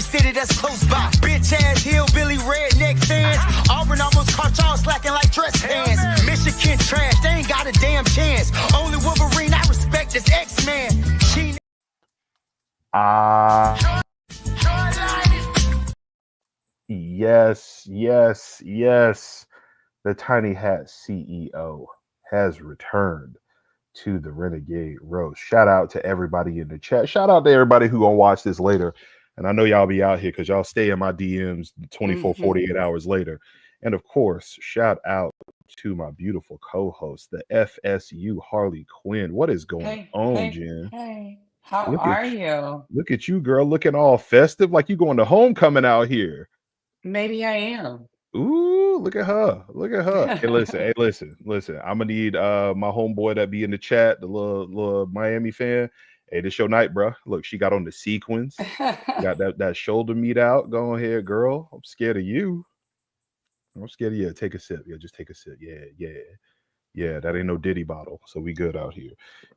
city that's close by. Bitch ass hillbilly redneck fans. Auburn almost caught y'all slacking like dress pants. Michigan trash, they ain't got a damn chance. Only Wolverine I respect is X-Man. Yes. The Tiny Hat CEO has returned to the Renegade Roast. Shout out to everybody in the chat. Shout out to everybody who gonna watch this later. And I know y'all be out here because y'all stay in my DMs 24, 48 hours later. And of course, shout out to my beautiful co-host, the FSU Harley Quinn. What is going on, Jen? Hey, how are you? Look at you, girl, looking all festive, like you going to homecoming out here. Maybe I am. Ooh, look at her. Look at her. Hey, listen. I'm gonna need my homeboy that be in the chat, the little Miami fan. Hey, this your night, bro. Look, she got on the sequins. Got that shoulder meat out. Go ahead, girl. I'm scared of you. I'm scared of you. Take a sip. Yeah, just take a sip. Yeah. That ain't no Diddy bottle. So we good out here.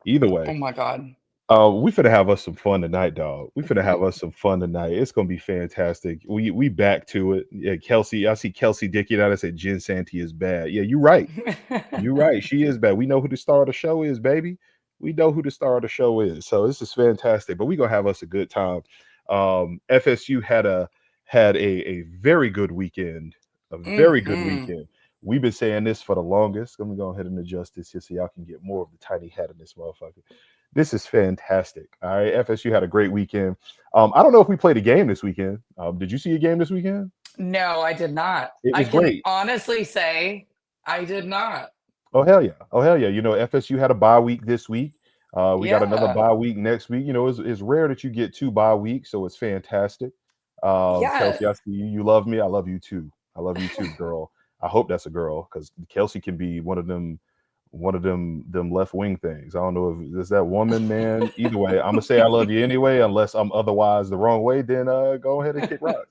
Either way. Oh my God. We finna have us some fun tonight, dog. We finna have us some fun tonight. It's gonna be fantastic. We back to it. Yeah, Kelsey. I see Kelsey Dickey out. I said Jen Santi is bad. Yeah, you're right. You're right. She is bad. We know who the star of the show is, baby. We know who the star of the show is. So this is fantastic. But we're gonna have us a good time. FSU had a very good weekend. A very good weekend. We've been saying this for the longest. Let me go ahead and adjust this here so y'all can get more of the tiny hat in this motherfucker. This is fantastic. All right. FSU had a great weekend. I don't know if we played a game this weekend. Did you see a game this weekend? No, I did not. I can honestly say I did not. Oh, hell yeah. You know, FSU had a bye week this week. We got another bye week next week. You know, it's rare that you get 2 bye weeks, so it's fantastic. Kelsey, I see you. You love me. I love you too. I love you too, girl. I hope that's a girl because Kelsey can be one of them left wing things. I don't know if it's that woman, man. Either way, I'm gonna say I love you anyway, unless I'm otherwise the wrong way. Then go ahead and kick rocks.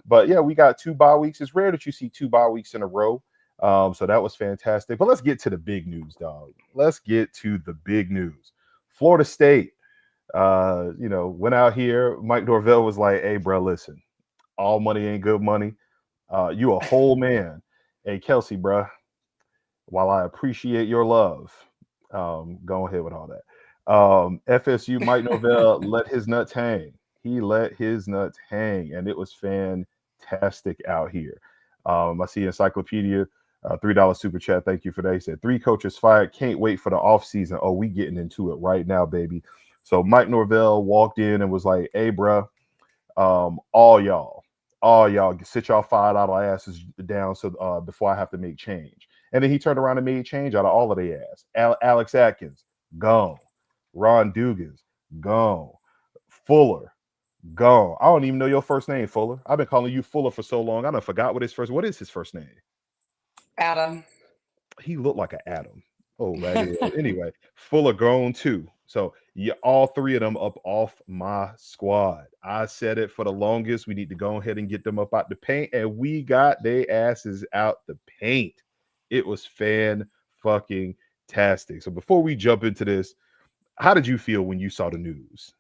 But yeah, we got 2 bye weeks. It's rare that you see 2 bye weeks in a row. So that was fantastic. But let's get to the big news, dog. Let's get to the big news. Florida State, went out here. Mike Norvell was like, "Hey, bro, listen, all money ain't good money. You a whole man. Hey, Kelsey, bro. While I appreciate your love, go ahead with all that. FSU Mike Norvell let his nuts hang. He let his nuts hang, and it was fantastic out here. I see Encyclopedia, $3 super chat. Thank you for that. He said 3 coaches fired. Can't wait for the offseason. Oh, we getting into it right now, baby. So Mike Norvell walked in and was like, "Hey, bro, all y'all sit y'all $5 asses down so before I have to make change." And then he turned around and made change out of all of their ass. Alex Atkins, gone. Ron Dugans, gone. Fuller, gone. I don't even know your first name, Fuller. I've been calling you Fuller for so long. I done forgot what is his first name? Adam. He looked like an Adam. Oh, right. Anyway, Fuller gone too. So all 3 of them up off my squad. I said it for the longest. We need to go ahead and get them up out the paint, and we got their asses out the paint. It was fan-fucking-tastic. So before we jump into this, how did you feel when you saw the news?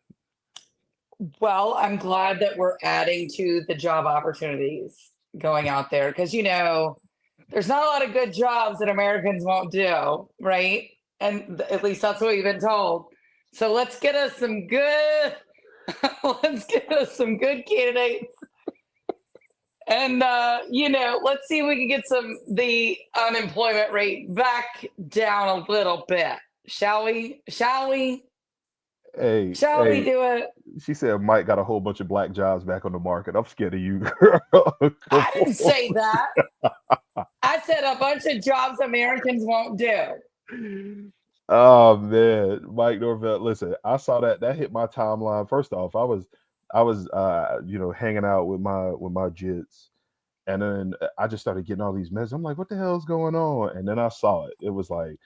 Well, I'm glad that we're adding to the job opportunities going out there because, there's not a lot of good jobs that Americans won't do, right? And at least that's what we've been told. So let's get us some good candidates. And, let's see if we can get the unemployment rate back down a little bit. Shall we? Shall we do it? She said Mike got a whole bunch of black jobs back on the market. I'm scared of you, girl. I didn't say that. I said a bunch of jobs Americans won't do. Oh man, Mike Norvell. Listen, I saw that hit my timeline. First off, I was hanging out with my jits, and then I just started getting all these messages. I'm like, what the hell is going on? And then I saw it. It was like,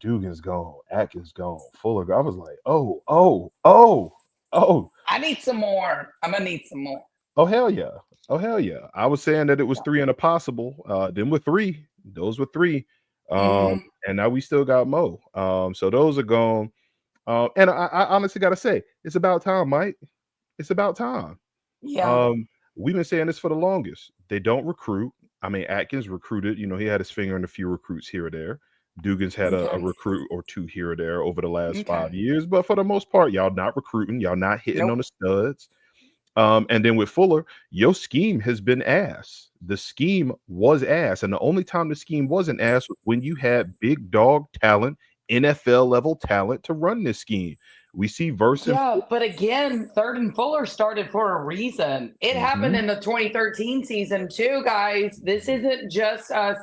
Dugan's gone, Atkins gone, Fuller gone. I was like, oh. I need some more. I'm gonna need some more. Oh hell yeah. I was saying that it was 3 and a possible. Then with 3, those were 3. And now we still got Mo. So those are gone. And I honestly gotta say, it's about time, Mike. It's about time. Yeah. We've been saying this for the longest. They don't recruit. I mean, Atkins recruited. He had his finger in a few recruits here or there. Dugan's had a Okay. recruit or two here or there over the last 5 Okay. years, but for the most part, y'all not recruiting. Y'all not hitting on Nope. the studs. And then with Fuller, your scheme has been ass. The scheme was ass, and the only time the scheme wasn't ass was when you had big dog talent, NFL level talent to run this scheme. We see Verse and Yeah, but again, Third and Fuller started for a reason. It happened Mhm. in the 2013 season too, guys. This isn't just us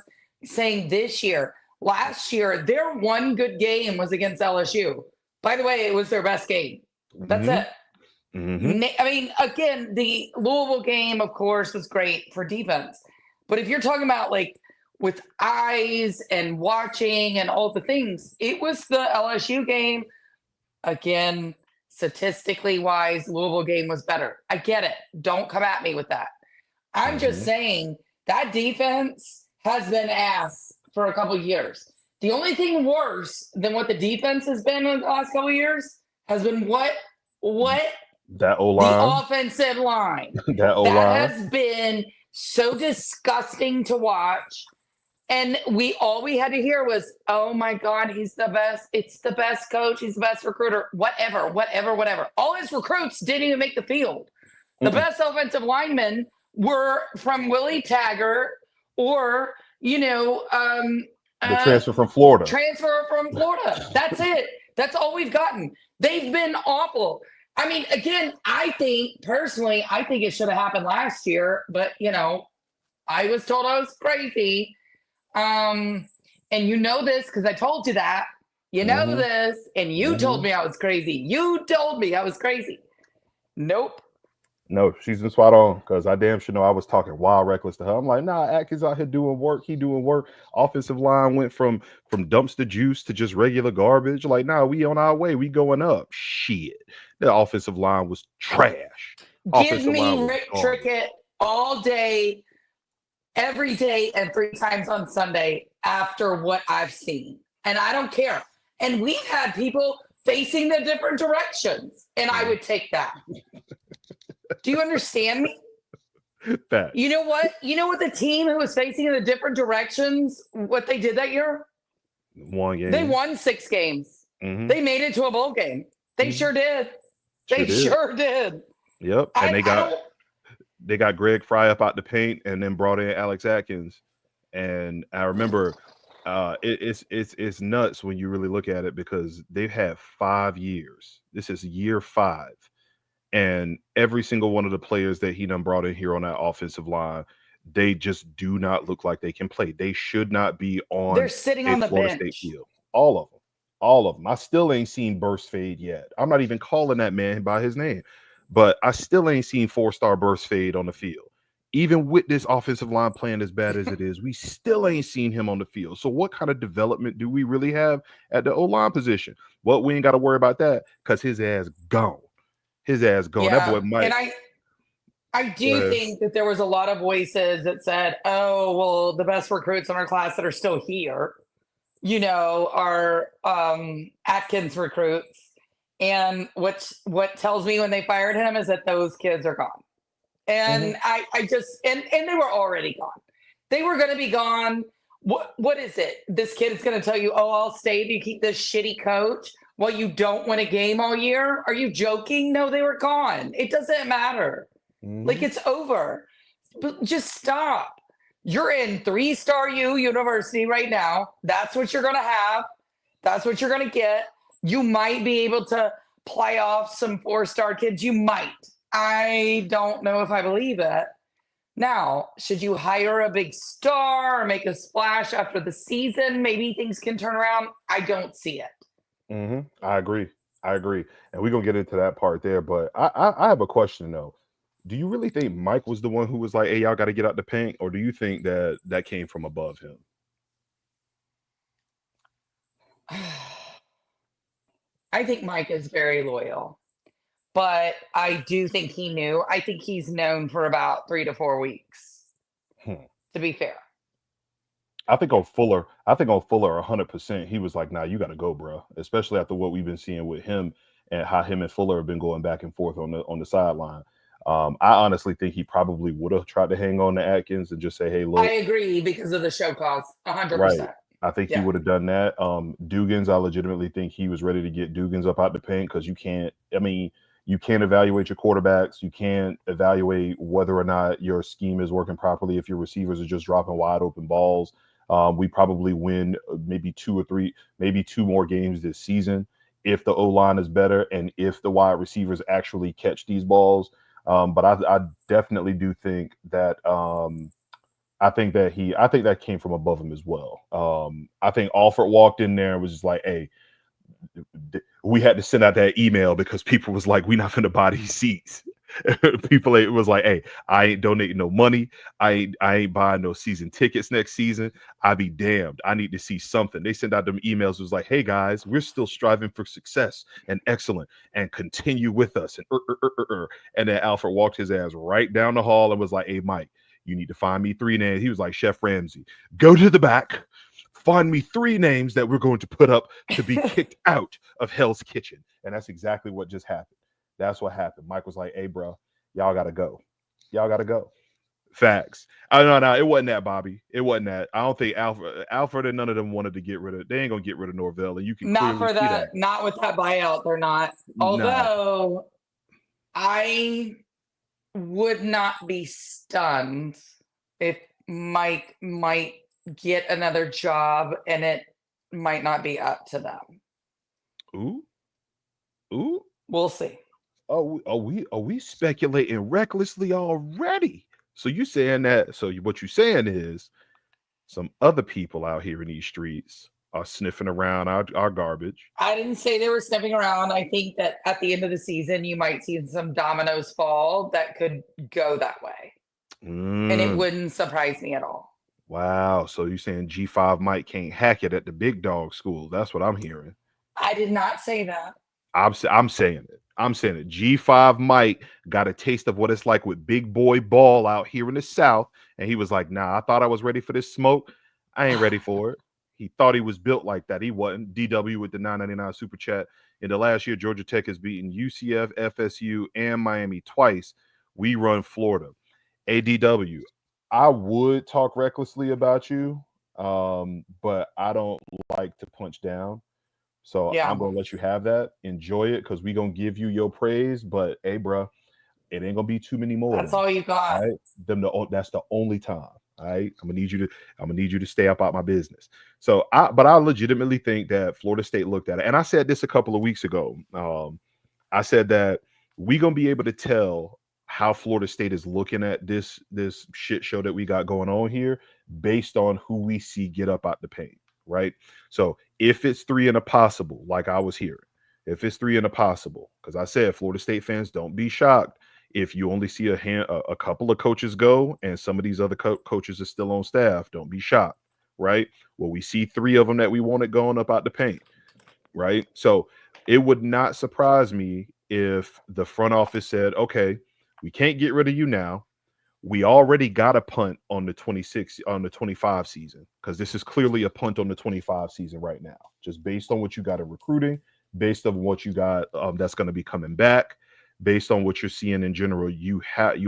saying this year. Last year, their one good game was against LSU. By the way, it was their best game. That's Mhm. it. Mhm. I mean, again, the Louisville game, of course, was great for defense. But if you're talking about like with eyes and watching and all the things, it was the LSU game. Again, statistically wise, Louisville game was better. I get it. Don't come at me with that. I'm just Mhm. saying that defense has been ass for a couple years. The only thing worse than what the defense has been in the last couple years has been what That the O-line. offensive line. That That O-line. has been so disgusting to watch. And all we had to hear was, "Oh my God, he's the best. It's the best coach. He's the best recruiter. Whatever, whatever, whatever." All his recruits didn't even make the field. The Mm-mm. best offensive linemen were from Willie Taggart or The uh, transfer from Florida. transfer from Florida. That's it. That's all we've gotten. They've been awful. I mean, again, I think personally, I think it should have happened last year, but I was told I was crazy. And you know this because I told you that. You know Mhm. this, and you told Mhm. me I was crazy. You told me I was crazy. Nope. No, she's been spot on because I damn sure know I was talking wild reckless to her. I'm like, nah, Atkins out here doing work. He doing work. Offensive line went from dumpster juice to just regular garbage. Like, nah, we on our way. We going up. Shit. The offensive line was trash. Give Offensive line me was Rick garbage. Trickett all day, every day, and 3 times on Sunday after what I've seen. And I don't care. And we've had people facing the different directions, and I would take that. Do you understand me? You Facts. know what? You know what the team who was facing in the different directions, what they did that year? One They game. won 6 games. Mhm. They made it to a bowl game. They Mhm. sure did. Sure They did. sure did. Yep. And I don't. they got Greg Fry up out the paint and then brought in Alex Atkins. And I remember it's nuts when you really look at it because they've had 5 years. This is year 5. And every single one of the players that he done brought in here on that offensive line, they just do not look like they can play. They should not be They're on sitting a on the Florida State bench. field. All of them. All of them. I still ain't seen Burst Fade yet. I'm not even calling that man by his name, but I still ain't seen 4-star Burst Fade on the field. Even with this offensive line playing as bad as it is, we still ain't seen him on the field. So what kind of development do we really have at the O-line position? Well, we ain't got to worry about that because his ass gone. His ass gone. That boy Yeah. And might. I Go do ahead. think that there was a lot of voices that said, "Oh, well, the best recruits in our class that are still here, are Atkins recruits." And what tells me when they fired him is that those kids are gone. Mhm. And I just and they were already gone. They were going to be gone. What is it? This kid is going to tell you, "Oh, I'll stay if you keep this shitty coach." While you don't win a game all year? Are you joking? No, they were gone. It doesn't matter. Like Mhm. it's over. But just stop. You're in 3-star U University right now. That's what you're going to have. That's what you're going to get. You might be able to play off some 4-star kids. You might. I don't know if I believe it. Now, should you hire a big star or make a splash after the season? Maybe things can turn around. I don't see it. Mhm. I agree. I agree. And we're gonna get into that part there. But I have a question though. Do you really think Mike was the one who was like, "Hey, y'all got to get out the paint," or do you think that that came from above him? I think Mike is very loyal, but I do think he knew. I think he's known for about 3 to 4 weeks, Hmm. to be fair. I think on Fuller, 100%. He was like, "Nah, you got to go, bro." Especially after what we've been seeing with him and how him and Fuller have been going back and forth on the sideline. I honestly think he probably would have tried to hang on to Atkins and just say, "Hey, look." I agree because of the show cause, 100%. Right. I think he would have done that. Dugans, I legitimately think he was ready to get Dugans up out the paint because you can't evaluate your quarterbacks. You can't evaluate whether or not your scheme is working properly if your receivers are just dropping wide open balls. We probably win maybe 2 more games this season if the O-line is better and if the wide receivers actually catch these balls. But I definitely do think that I think that came from above him as well. I think Alford walked in there and was just like, "Hey, we had to send out that email because people was like, we not finna buy these seats." People, it was like, "Hey, I ain't donating no money. I ain't buying no season tickets next season. I be damned. I need to see something." They sent out them emails. It was like, "Hey guys, we're still striving for success and excellent and continue with us." And then Alfred walked his ass right down the hall and was like, "Hey Mike, you need to find me 3 names." He was like, "Chef Ramsay, go to the back, find me 3 names that we're going to put up to be kicked out of Hell's Kitchen." And that's exactly what just happened. That's what happened. Mike was like, "Hey, bro, y'all got to go. Y'all got to go." Facts. No, it wasn't that, Bobby. It wasn't that. I don't think Alfred and none of them wanted to get rid of. They ain't going to get rid of Norvell. And you can not clearly for see that. Not with that buyout. They're not. Although I would not be stunned if Mike might get another job and it might not be up to them. Ooh. We'll see. Are we speculating recklessly already? So you saying that? So what you saying is some other people out here in these streets are sniffing around our garbage. I didn't say they were sniffing around. I think that at the end of the season, you might see some dominoes fall that could go that way. And it wouldn't surprise me at all. Wow. So you're saying G5 Mike can't hack it at the big dog school? That's what I'm hearing. I did not say that. I'm saying it. I'm saying it. G5 Mike got a taste of what it's like with big boy ball out here in the South. And he was like, "Nah, I thought I was ready for this smoke. I ain't ready for it." He thought he was built like that. He wasn't. DW with the $9.99 super chat. In the last year, Georgia Tech has beaten UCF, FSU, and Miami twice. We run Florida. ADW, I would talk recklessly about you, but I don't like to punch down. So I'm gonna let you have that. Enjoy it because we're gonna give you your praise. But hey, bro, it ain't gonna be too many more. That's all you got. All right? That's the only time. All right. I'm gonna need you to stay up out my business. But I legitimately think that Florida State looked at it. And I said this a couple of weeks ago. I said that we're gonna be able to tell how Florida State is looking at this shit show that we got going on here based on who we see get up out the paint. Right. So if it's 3 and a possible, like I was hearing, if it's 3 and a possible, because I said Florida State fans, don't be shocked if you only see a couple of coaches go and some of these other coaches are still on staff. Don't be shocked. Right. Well, we see 3 of them that we wanted going up out the paint. Right. So it would not surprise me if the front office said, "Okay, we can't get rid of you now. We already got a punt on the 25 season because this is clearly a punt on the 25 season right now, just based on what you got in recruiting, based on what you got that's going to be coming back, based on what you're seeing in general. You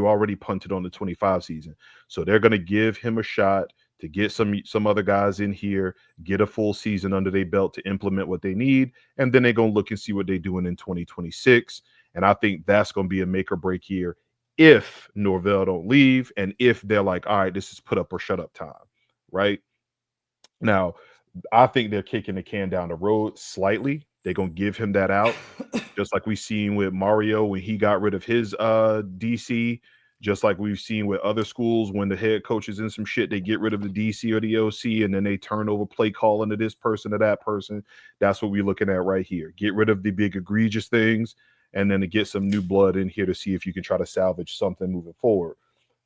already punted on the 25 season, so they're going to give him a shot to get some other guys in here, get a full season under their belt to implement what they need, and then they're going to look and see what they're doing in 2026. And I think that's going to be a make or break year if Norvell don't leave and if they're like, "All right, this is put up or shut up time," right? Now, I think they're kicking the can down the road slightly. They're going to give him that out, just like we've seen with Mario when he got rid of his DC, just like we've seen with other schools when the head coach is in some shit, they get rid of the DC or the OC, and then they turn over play calling to this person or that person. That's what we're looking at right here. Get rid of the big egregious things, and then to get some new blood in here to see if you can try to salvage something moving forward.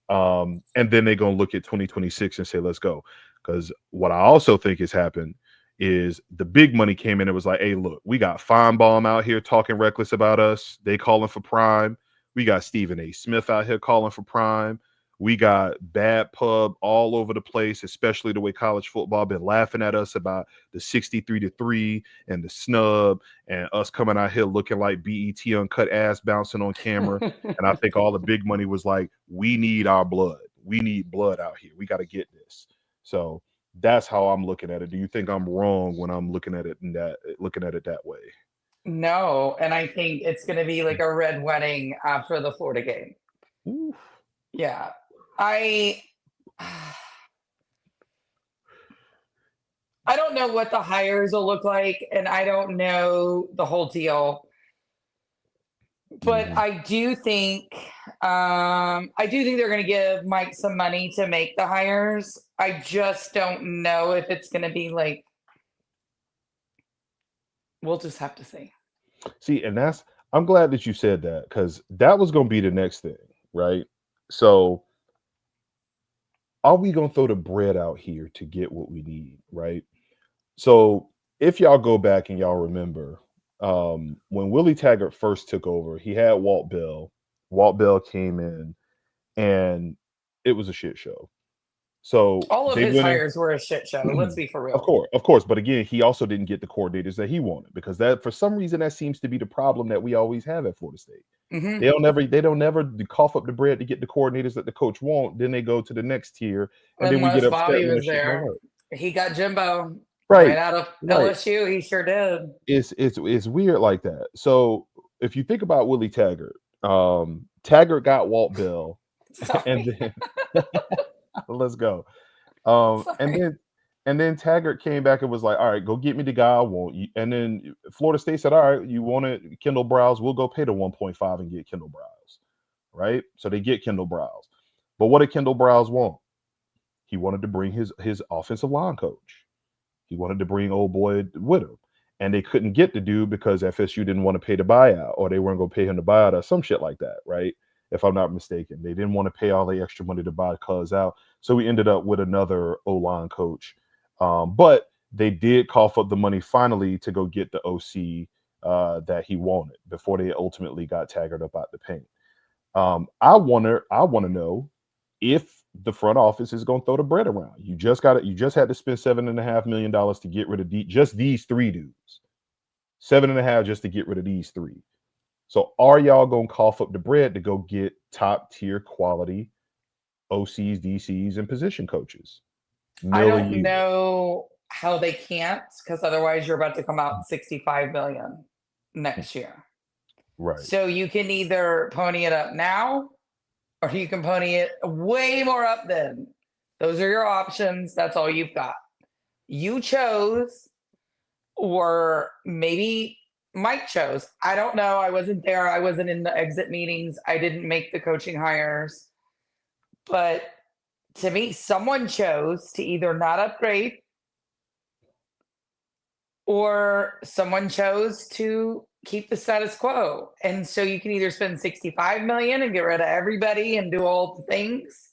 And then they're going to look at 2026 and say, "Let's go." Because what I also think has happened is the big money came in and was like, "Hey, look, we got Feinbaum out here talking reckless about us. They calling for Prime. We got Stephen A. Smith out here calling for Prime. We got bad pub all over the place, especially the way college football been laughing at us about the 63-3 and the snub and us coming out here looking like BET uncut ass bouncing on camera. And I think all the big money was like, we need our blood. We need blood out here. We got to get this. So that's how I'm looking at it. Do you think I'm wrong when I'm looking at it that way? No, and I think it's going to be like a red wedding after the Florida game. Oof. Yeah. I don't know what the hires will look like, and I don't know the whole deal. But I do think they're going to give Mike some money to make the hires. I just don't know if it's going to be like, we'll just have to see. See, and I'm glad that you said that, because that was going to be the next thing, right? So are we going to throw the bread out here to get what we need, right? So if y'all go back and y'all remember, when Willie Taggart first took over, he had Walt Bell. Walt Bell came in, and it was a shit show. So all of his hires were a shit show. Let's be for real. Of course. But again, he also didn't get the coordinators that he wanted, because that, for some reason, that seems to be the problem that we always have at Florida State. Mm-hmm. They don't never cough up the bread to get the coordinators that the coach want. Then they go to the next tier, and then we get upset Bobby when was there. He got Jimbo right out of LSU. He sure did. It's weird like that. So if you think about Willie Taggart, Taggart got Bell, and then let's go. And then Taggart came back and was like, all right, go get me the guy I want. And then Florida State said, all right, you wanted Kendall Browse, we'll go pay the 1.5 and get Kendall Browse. Right? So they get Kendall Browse. But what did Kendall Browse want? He wanted to bring his offensive line coach. He wanted to bring old boy with him. And they couldn't get the dude because FSU didn't want to pay the buyout, or they weren't going to pay him the buyout, or some shit like that, right? If I'm not mistaken. They didn't want to pay all the extra money to buy Cuz out. So we ended up with another O-line coach. But they did cough up the money finally to go get the OC that he wanted before they ultimately got Taggart up out the paint. I want to know if the front office is going to throw the bread around. You just had to spend $7.5 million to get rid of just these three dudes. 7.5 just to get rid of these three. So are y'all going to cough up the bread to go get top tier quality OCs, DCs, and position coaches? I don't know how they can't, because otherwise you're about to come out $65 million next year. Right. So you can either pony it up now, or you can pony it way more up then. Those are your options. That's all you've got. You chose, or maybe Mike chose. I don't know. I wasn't there. I wasn't in the exit meetings. I didn't make the coaching hires. But to me, someone chose to either not upgrade, or someone chose to keep the status quo. And so you can either spend $65 million and get rid of everybody and do all the things,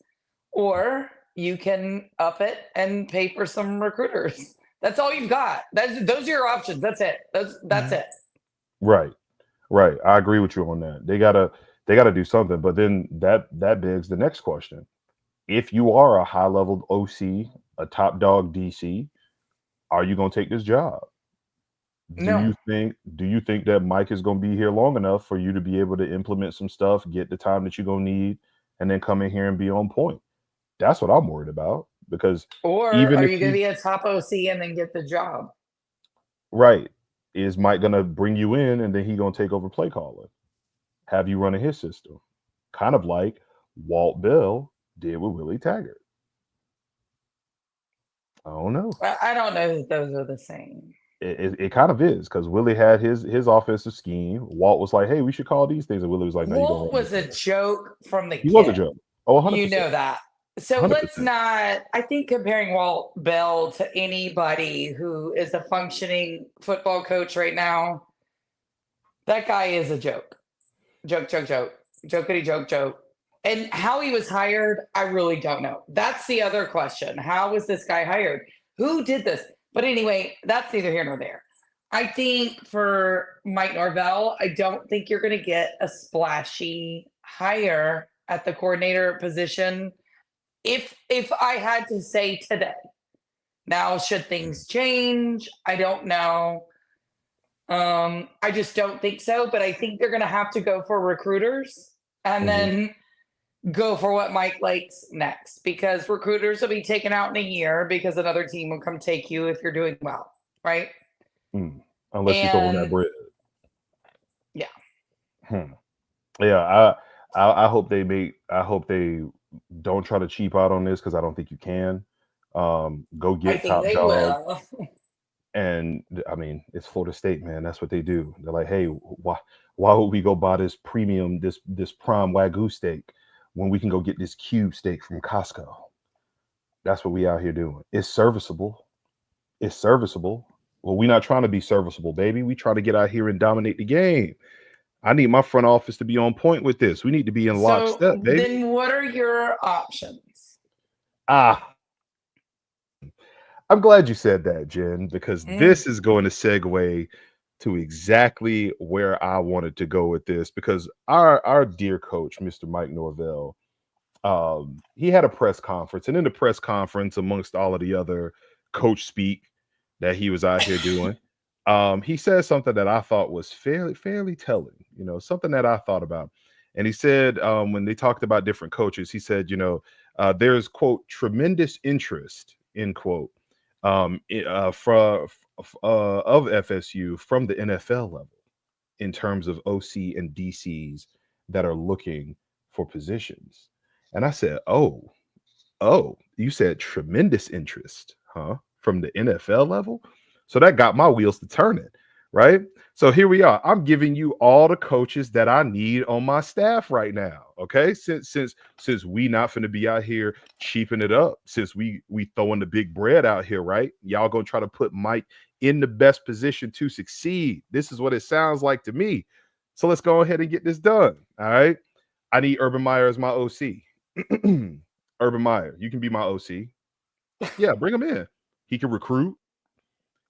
or you can up it and pay for some recruiters. That's all you've got. Those are your options. That's it. That's it. Right. I agree with you on that. They gotta do something. But then that begs the next question. If you are a high-level OC, a top dog DC, are you going to take this job? No. Do you think that Mike is going to be here long enough for you to be able to implement some stuff, get the time that you're going to need, and then come in here and be on point? That's what I'm worried about. Because or are you going to be a top OC and then get the job? Right. Is Mike going to bring you in and then he going to take over play calling? Have you running his system? Kind of like Walt Bell did with Willie Taggart. I don't know. I don't know that those are the same. It kind of is, because Willie had his offensive scheme. Walt was like, "Hey, we should call these things," and Willie was like, "No, Walt was a joke from the He was a joke. Oh, 100%. You know that. So 100%. let's not. I think comparing Walt Bell to anybody who is a functioning football coach right now, that guy is a joke. Jokety joke. And how he was hired, I really don't know. That's the other question. How was this guy hired? Who did this? But anyway, that's neither here nor there. I think for Mike Norvell, I don't think you're going to get a splashy hire. at the coordinator position. If I had to say today, now should things change? I don't know. I just don't think so. But I think they're going to have to go for recruiters and then go for what Mike likes next, because recruiters will be taken out in a year because another team will come take you if you're doing well, right? Unless you're throwing that bread. Yeah. Yeah, I hope they don't try to cheap out on this, because I don't think you can. Go get top dog. And I mean, it's Florida State, man. That's what they do. They're like, hey, why would we go buy this premium, this prime Wagyu steak when we can go get this cube steak from Costco? That's what we out here doing. It's serviceable. It's serviceable. Well, we're not trying to be serviceable, baby. We try to get out here and dominate the game. I need my front office to be on point with this. We need to be in lockstep, baby. Then what are your options? I'm glad you said that, Jen, because this is going to segue to exactly where I wanted to go with this, because our dear coach, Mr. Mike Norvell, he had a press conference, and in the press conference, amongst all of the other coach speak that he was out here doing, he said something that I thought was fairly telling, something that I thought about. And he said, when they talked about different coaches, he said, there's, quote, tremendous interest, end quote, of FSU from the NFL level in terms of OC and DCs that are looking for positions. And I said, oh, you said tremendous interest, huh? From the NFL level? So that got my wheels to turning, right? So here we are. I'm giving you all the coaches that I need on my staff right now. Okay. Since we not finna be out here cheaping it up, since we throwing the big bread out here, right? Y'all gonna try to put Mike in the best position to succeed. This is what it sounds like to me. So let's go ahead and get this done. All right. I need Urban Meyer as my OC. Urban Meyer, you can be my OC. Yeah, bring him in. He can recruit.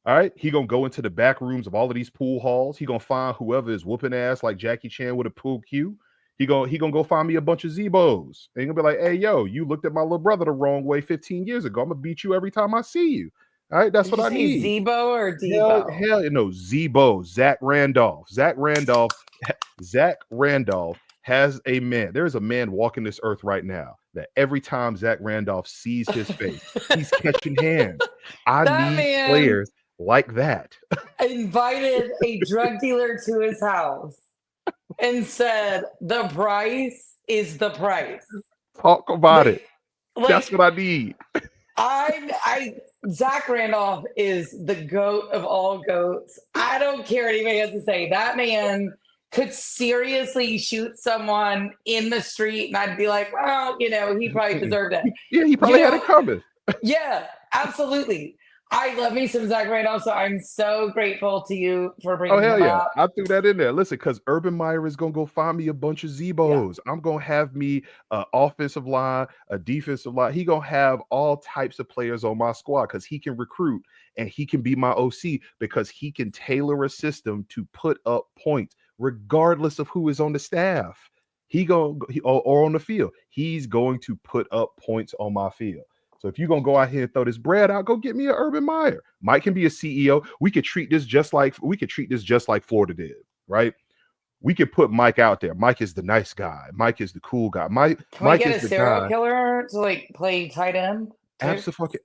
All right, he gonna go into the back rooms of all of these pool halls. He gonna find whoever is whooping ass like Jackie Chan with a pool cue. He gonna go find me a bunch of Zebos, and he gonna be like, "Hey, yo, you looked at my little brother the wrong way 15 years ago. I'm gonna beat you every time I see you." All right, that's what I need. Zebo or Debo? Hell, no, Zebo. Zach Randolph has a man. There is a man walking this earth right now that every time Zach Randolph sees his face, he's catching hands. I need players like that. Invited a drug dealer to his house and said, the price is the price. Talk about it. That's what I need. Zach Randolph is the GOAT of all goats. I don't care what anybody has to say. That man could seriously shoot someone in the street, and I'd be like, well, he probably deserved it. Yeah, he probably had it coming. Yeah, absolutely. I love me some Zach Randolph, so I'm so grateful to you for bringing him up. I threw that in there. Listen, because Urban Meyer is going to go find me a bunch of Zebos. Yeah. I'm going to have me an offensive line, a defensive line. He going to have all types of players on my squad because he can recruit, and he can be my OC because he can tailor a system to put up points regardless of who is on the staff. Or on the field. He's going to put up points on my field. So if you're going to go out here and throw this bread out, go get me an Urban Meyer. Mike can be a CEO. We could treat this just like Florida did, right? We could put Mike out there. Mike is the nice guy. Mike is the cool guy. Mike is the serial killer to play tight end? Absolutely.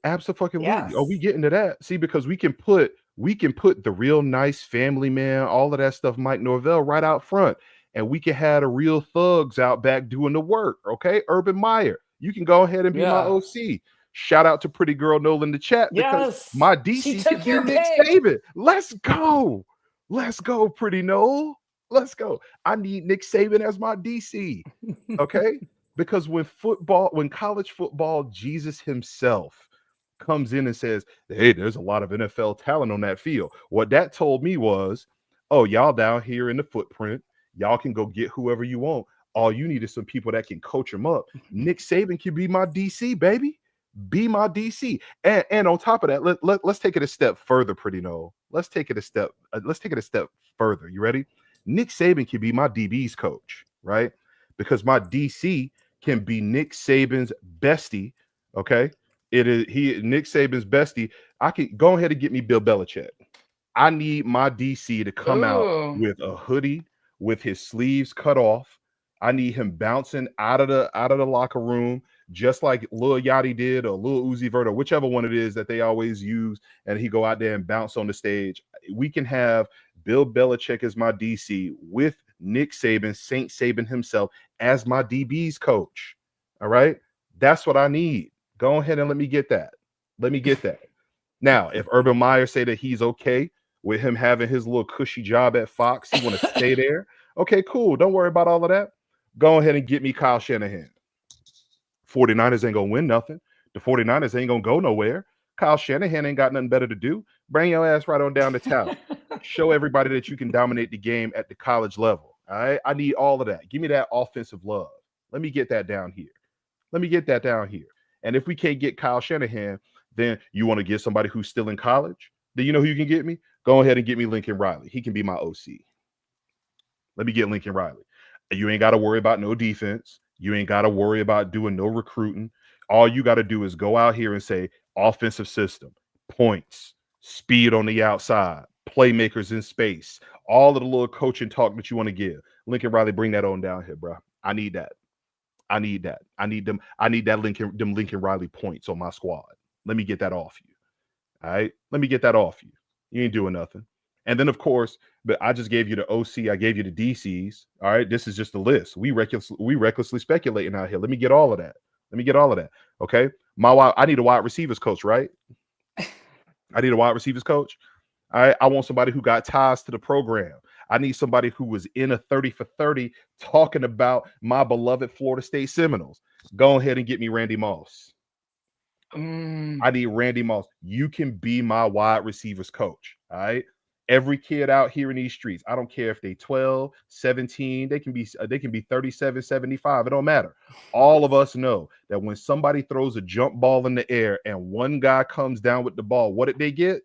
Yes. Oh, we get into that. See, because we can put the real nice family man, all of that stuff, Mike Norvell, right out front. And we can have the real thugs out back doing the work. Okay. Urban Meyer, you can go ahead and be my OC. Shout out to Pretty Girl Nolan in the chat because my DC could be Nick Saban. Let's go, Pretty Noel. Let's go. I need Nick Saban as my DC. Okay? Because when college football, Jesus himself comes in and says, hey, there's a lot of NFL talent on that field. What that told me was, oh, y'all down here in the footprint, y'all can go get whoever you want. All you need is some people that can coach them up. Nick Saban can be my DC, baby. Be my DC. And on top of that, let's take it a step further, Pretty Noel. Let's take it a step further. You ready? Nick Saban can be my DB's coach, right? Because my DC can be Nick Saban's bestie. Okay, Nick Saban's bestie. I can go ahead and get me Bill Belichick. I need my DC to come out with a hoodie with his sleeves cut off. I need him bouncing out of the locker room, just like Lil Yachty did, or Lil Uzi Vert, or whichever one it is that they always use, and he go out there and bounce on the stage. We can have Bill Belichick as my DC with Nick Saban, Saint Saban himself, as my DB's coach. All right, that's what I need. Go ahead and let me get that. Let me get that. Now, if Urban Meyer say that he's okay with him having his little cushy job at Fox, he want to stay there. Okay, cool. Don't worry about all of that. Go ahead and get me Kyle Shanahan. 49ers ain't going to win nothing. The 49ers ain't going to go nowhere. Kyle Shanahan ain't got nothing better to do. Bring your ass right on down to town. Show everybody that you can dominate the game at the college level. All right? I need all of that. Give me that offensive love. Let me get that down here. Let me get that down here. And if we can't get Kyle Shanahan, then you want to get somebody who's still in college? Then you know who you can get me? Go ahead and get me Lincoln Riley. He can be my OC. Let me get Lincoln Riley. You ain't got to worry about no defense. You ain't got to worry about doing no recruiting. All you got to do is go out here and say offensive system, points, speed on the outside, playmakers in space, all of the little coaching talk that you want to give. Lincoln Riley, bring that on down here, bro. I need that. I need that. I need them. I need that Lincoln Riley points on my squad. Let me get that off you. All right. Let me get that off you. You ain't doing nothing. And then, of course, but I just gave you the OC. I gave you the DCs. All right. This is just a list. We recklessly speculating out here. Let me get all of that. Let me get all of that. Okay. I need a wide receivers coach, right? I need a wide receivers coach. All right. I want somebody who got ties to the program. I need somebody who was in a 30 for 30 talking about my beloved Florida State Seminoles. Go ahead and get me Randy Moss. I need Randy Moss. You can be my wide receivers coach. All right. Every kid out here in these streets, I don't care if they 12, 17, they can be 37, 75. It don't matter. All of us know that when somebody throws a jump ball in the air and one guy comes down with the ball, what did they get?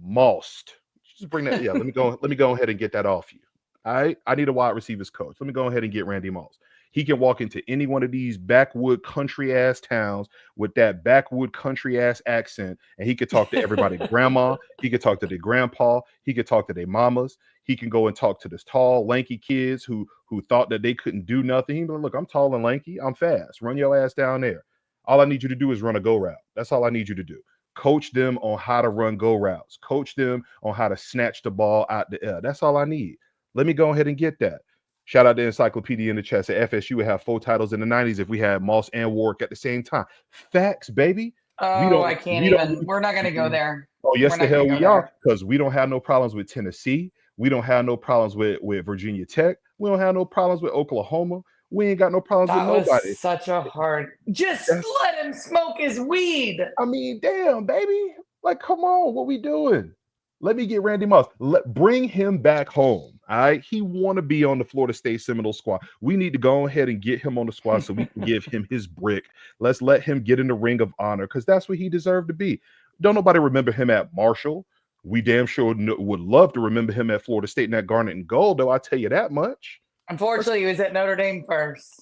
Mossed. Just bring that. Yeah, let me go ahead and get that off you. All right. I need a wide receivers coach. Let me go ahead and get Randy Moss. He can walk into any one of these backwood country ass towns with that backwood country ass accent, and he could talk to everybody. Grandma, he could talk to their grandpa, he could talk to their mamas. He can go and talk to this tall, lanky kids who thought that they couldn't do nothing. He'd be like, look, I'm tall and lanky, I'm fast. Run your ass down there. All I need you to do is run a go route. That's all I need you to do. Coach them on how to run go routes. Coach them on how to snatch the ball out the air. That's all I need. Let me go ahead and get that. Shout out to Encyclopedia in the chat. Say FSU would have 4 titles in the 90s if we had Moss and Warwick at the same time. Facts, baby. Oh, I can't even. We're not going to go there. Oh, yes, the hell we are. Because we don't have no problems with Tennessee. We don't have no problems with Virginia Tech. We don't have no problems with Oklahoma. We ain't got no problems with nobody. That was such a hard. Just let him smoke his weed. I mean, damn, baby. Like, come on. What we doing? Let me get Randy Moss. Bring him back home. All right. He want to be on the Florida State Seminole squad. We need to go ahead and get him on the squad so we can give him his brick. Let's let him get in the ring of honor because that's what he deserved to be. Don't nobody remember him at Marshall. We damn sure would love to remember him at Florida State in that garnet and gold, though. I tell you that much. Unfortunately, he was at Notre Dame first.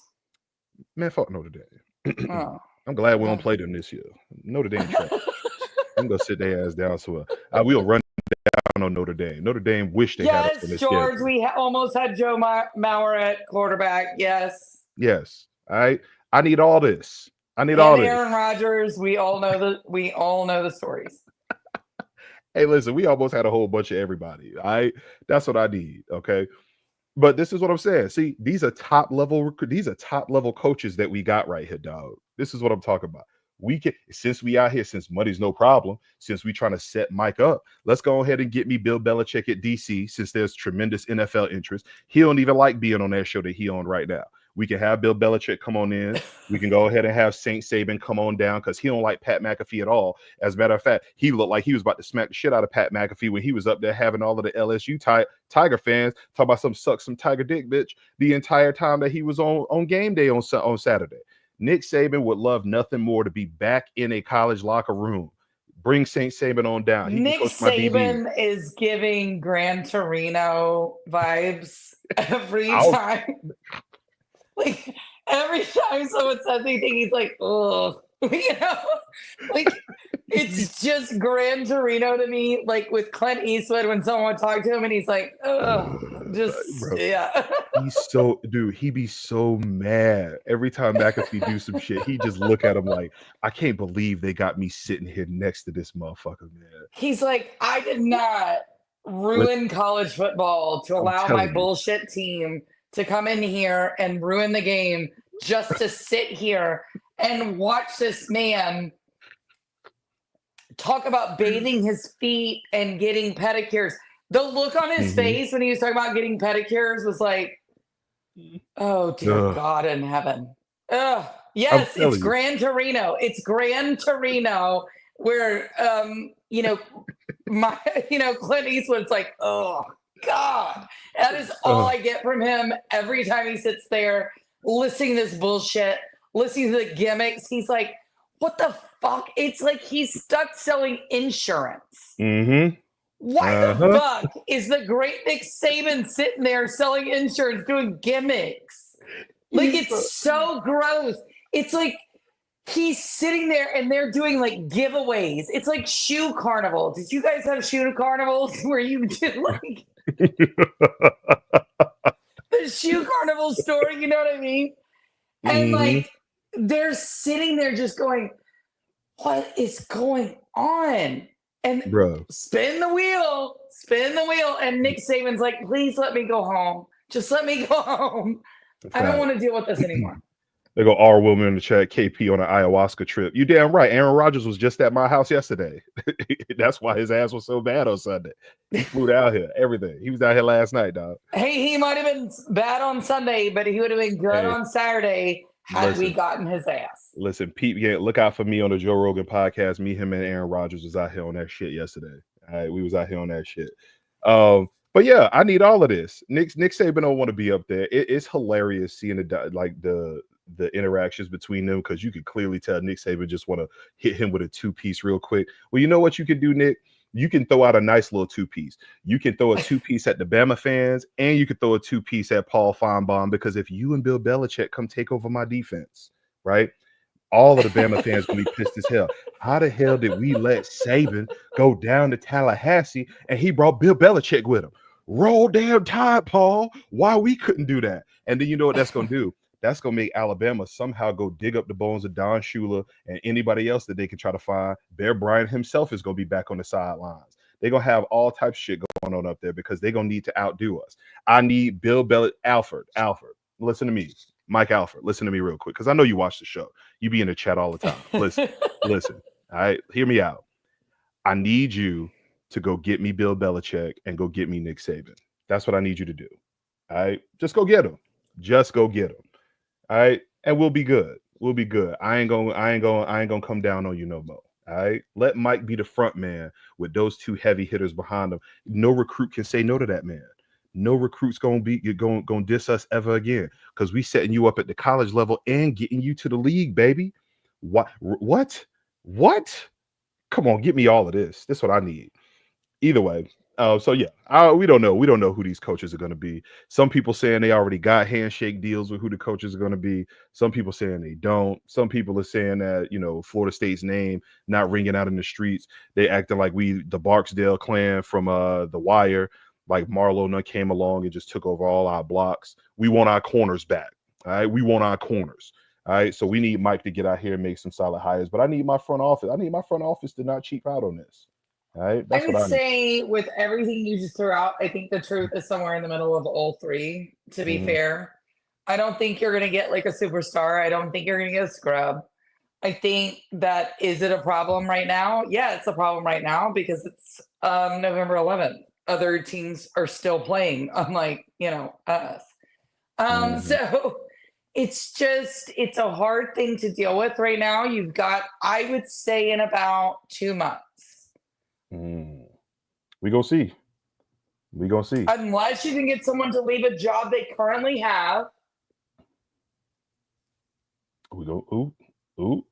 Man, fuck Notre Dame. Oh. I'm glad we don't play them this year. Notre Dame trash. I'm going to sit their ass down. So we'll run down on Notre Dame. Notre Dame wish they had us in this George, game. We almost had Joe Mauer at quarterback. Yes. Yes. All right. I need all this. I need and all this. Aaron Rodgers. We all know the stories. Hey, listen, we almost had a whole bunch of everybody. All right. That's what I need. Okay. But this is what I'm saying. See, these are top level coaches that we got right here, dog. This is what I'm talking about. We can, since we out here, since money's no problem, since we trying to set Mike up, let's go ahead and get me Bill Belichick at DC, since there's tremendous NFL interest. He don't even like being on that show that he on right now. We can have Bill Belichick come on in. We can go ahead and have Saint Saban come on down because he don't like Pat McAfee at all. As a matter of fact, he looked like he was about to smack the shit out of Pat McAfee when he was up there having all of the LSU Tiger fans talk about some Tiger dick bitch the entire time that he was on game day on Saturday. Nick Saban would love nothing more to be back in a college locker room. Bring Saint Saban on down. Nick Saban is giving Gran Torino vibes every time. Like Every time someone says anything, he's like, oh, like it's just Gran Torino to me. Like with Clint Eastwood, when someone would talk to him and he's like, oh, just, Bro, yeah. he be so mad every time McAfee do some shit. He just look at him like, I can't believe they got me sitting here next to this motherfucker, man. He's like, I did not ruin college football to allow my bullshit team to come in here and ruin the game just to sit here and watch this man talk about bathing his feet and getting pedicures. The look on his face when he was talking about getting pedicures was like, oh dear God in heaven. Yes, it's Gran Torino. It's Gran Torino where Clint Eastwood's like, oh God. That is all I get from him every time he sits there listening to this bullshit, listening to the gimmicks. He's like, what the fuck? It's like he's stuck selling insurance. Why the fuck is the great Nick Saban sitting there selling insurance, doing gimmicks? Like, it's so gross. It's like he's sitting there and they're doing like giveaways. It's like shoe carnival. Did you guys have shoe carnivals where you did like the shoe carnival store? You know what I mean? And like they're sitting there just going, what is going on? And spin the wheel. And Nick Saban's like, please let me go home. Just let me go home. I don't want to deal with this anymore. They go R. Wilman in the chat, KP on an ayahuasca trip. You damn right. Aaron Rodgers was just at my house yesterday. That's why his ass was so bad on Sunday. He flew out here, everything. He was out here last night, dog. Hey, he might have been bad on Sunday, but he would have been good on Saturday had we gotten his ass. Listen, Pete, look out for me on the Joe Rogan podcast. Me, him, and Aaron Rodgers was out here on that shit yesterday. All right, we was out here on that shit. But yeah, I need all of this. Nick Saban don't want to be up there. It's hilarious seeing the interactions between them because you could clearly tell Nick Saban just want to hit him with a two-piece real quick. Well, you know what you can do, Nick? You can throw out a nice little two-piece. You can throw a two-piece at the Bama fans, and you can throw a two-piece at Paul Feinbaum, because if you and Bill Belichick come take over my defense, right, all of the Bama fans gonna be pissed as hell. How the hell did we let Saban go down to Tallahassee and he brought Bill Belichick with him? Roll damn Tide, Paul. Why we couldn't do that? And then you know what that's gonna do? That's going to make Alabama somehow go dig up the bones of Don Shula and anybody else that they can try to find. Bear Bryant himself is going to be back on the sidelines. They're going to have all types of shit going on up there because they're going to need to outdo us. I need Bill Belichick. Alfred, listen to me. Mike Alfred, listen to me real quick because I know you watch the show. You be in the chat all the time. Listen. All right, hear me out. I need you to go get me Bill Belichick and go get me Nick Saban. That's what I need you to do. All right, just go get him. Just go get him. All right, and we'll be good. I ain't gonna come down on you no more. All right, let Mike be the front man with those two heavy hitters behind him. No recruit can say no to that man. No recruit's gonna diss us ever again because we setting you up at the college level and getting you to the league, baby. What? Come on, get me all of this. This is what I need. Either way. So yeah, we don't know who these coaches are going to be. Some people saying they already got handshake deals with who the coaches are going to be. Some people saying they don't. Some people are saying that, Florida State's name not ringing out in the streets. They acting like we, the Barksdale clan from The Wire, like Marlo Nunn came along and just took over all our blocks. We want our corners back. All right, we want our corners. All right, so we need Mike to get out here and make some solid hires. But I need my front office to not cheap out on this. All right, I would say with everything you just threw out, I think the truth is somewhere in the middle of all three, to be fair. I don't think you're going to get like a superstar. I don't think you're going to get a scrub. I think that, is it a problem right now? Yeah, it's a problem right now because it's November 11th. Other teams are still playing, unlike, us. So it's a hard thing to deal with right now. You've got, I would say, in about 2 months. We gonna see. Unless you can get someone to leave a job they currently have. We go. Ooh.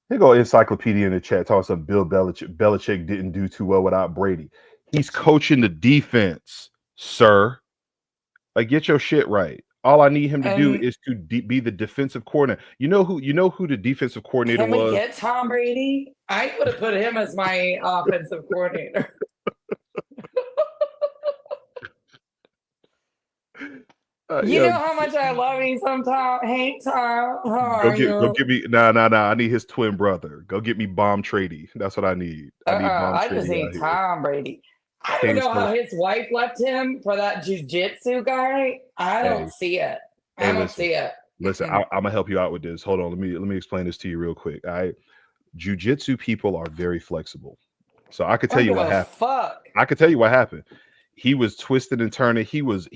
Here go encyclopedia in the chat. Talking some Bill Belichick. Belichick didn't do too well without Brady. He's coaching the defense, sir. Like, get your shit right. All I need him to do is to be the defensive coordinator. You know who the defensive coordinator was? Can we get Tom Brady? I would have put him as my offensive coordinator. You know how much I love you sometimes. Hey, Tom, how are you? Go get me. Nah. I need his twin brother. Go get me Bomb Trady. That's what I need. I just need Tom Brady. I don't know how his wife left him for that jiu-jitsu guy. I don't see it. I don't see it. Listen, I'm gonna help you out with this. Hold on, let me explain this to you real quick. Jiu-jitsu people are very flexible, so I could tell you what happened. I could tell you what happened. He was twisted and turning. He's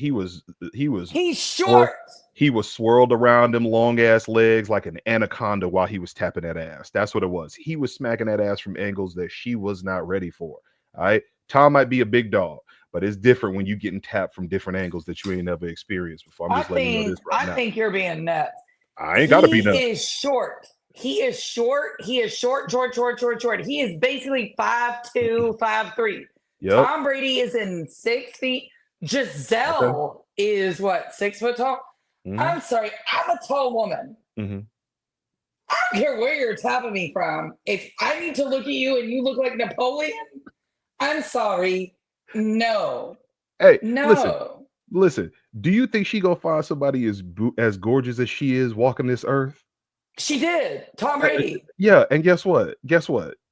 short. He was swirled around them long ass legs like an anaconda while he was tapping that ass. That's what it was. He was smacking that ass from angles that she was not ready for. All right. Tom might be a big dog, but it's different when you getting tapped from different angles that you ain't never experienced before. I'm just letting you know this right now. I think you're being nuts. I ain't gotta be nuts. He is short. He is short. He is short. He is basically 5'2", 5'3". Yep. Tom Brady is in 6 feet. Giselle is what, 6 foot tall? Mm-hmm. I'm sorry, I'm a tall woman. Mm-hmm. I don't care where you're tapping me from. If I need to look at you and you look like Napoleon, I'm sorry. No. Hey, no. Listen. Do you think she gonna find somebody as gorgeous as she is walking this earth? She did. Tom Brady. Yeah, and guess what?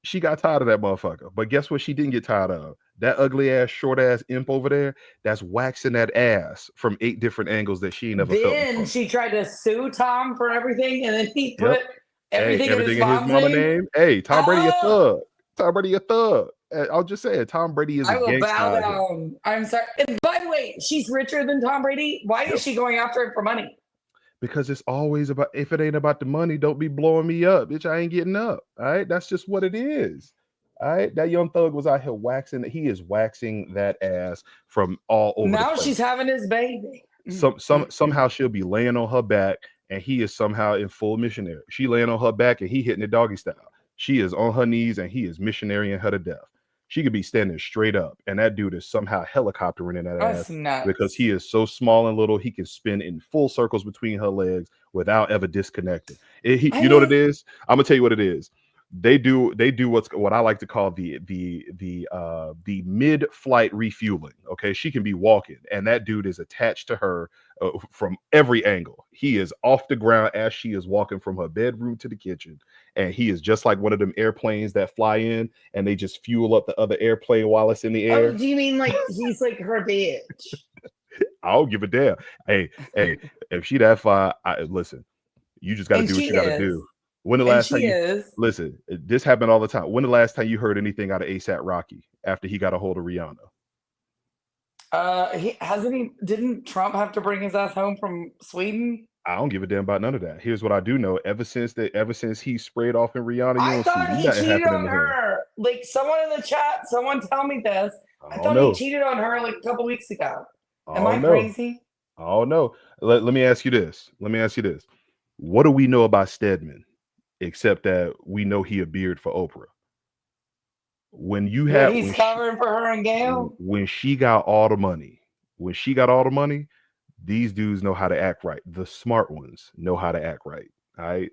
She got tired of that motherfucker. But guess what she didn't get tired of? That ugly ass, short ass imp over there that's waxing that ass from 8 different angles that she never felt. Then she tried to sue Tom for everything, and then he put everything in his mama name. Hey, Tom Brady a thug. Tom Brady a thug. I'll just say it. Tom Brady is a gangster. I will bow down. I'm sorry. And by the way, she's richer than Tom Brady. Why is she going after him for money? Because it's always about, if it ain't about the money, don't be blowing me up. Bitch, I ain't getting up. All right. That's just what it is. All right. That young thug was out here waxing. He is waxing that ass from all over. Now she's having his baby. Somehow she'll be laying on her back and he is somehow in full missionary. She laying on her back and he hitting the doggy style. She is on her knees and he is missionarying her to death. She could be standing straight up, and that dude is somehow helicoptering in that ass because he is so small and little. He can spin in full circles between her legs without ever disconnecting. You know what it is? I'm gonna tell you what it is. They do what I like to call the mid-flight refueling. Okay, she can be walking, and that dude is attached to her from every angle. He is off the ground as she is walking from her bedroom to the kitchen, and he is just like one of them airplanes that fly in and they just fuel up the other airplane while it's in the air. Oh, do you mean like he's like her bitch? I don't give a damn. Hey, if she that far, listen. You just got to do what you got to do. When the last time listen, this happened all the time. When the last time you heard anything out of ASAP Rocky after he got a hold of Rihanna? Didn't Trump have to bring his ass home from Sweden? I don't give a damn about none of that. Here's what I do know. Ever since he sprayed off in Rihanna, I thought he cheated on her. Like someone in the chat, someone tell me this. I thought he cheated on her like a couple weeks ago. Am I crazy? Oh no. Let me ask you this. What do we know about Stedman? Except that we know he a beard for Oprah. When you have he's covering for her and Gail. When she got all the money, these dudes know how to act right. The smart ones know how to act right. All right.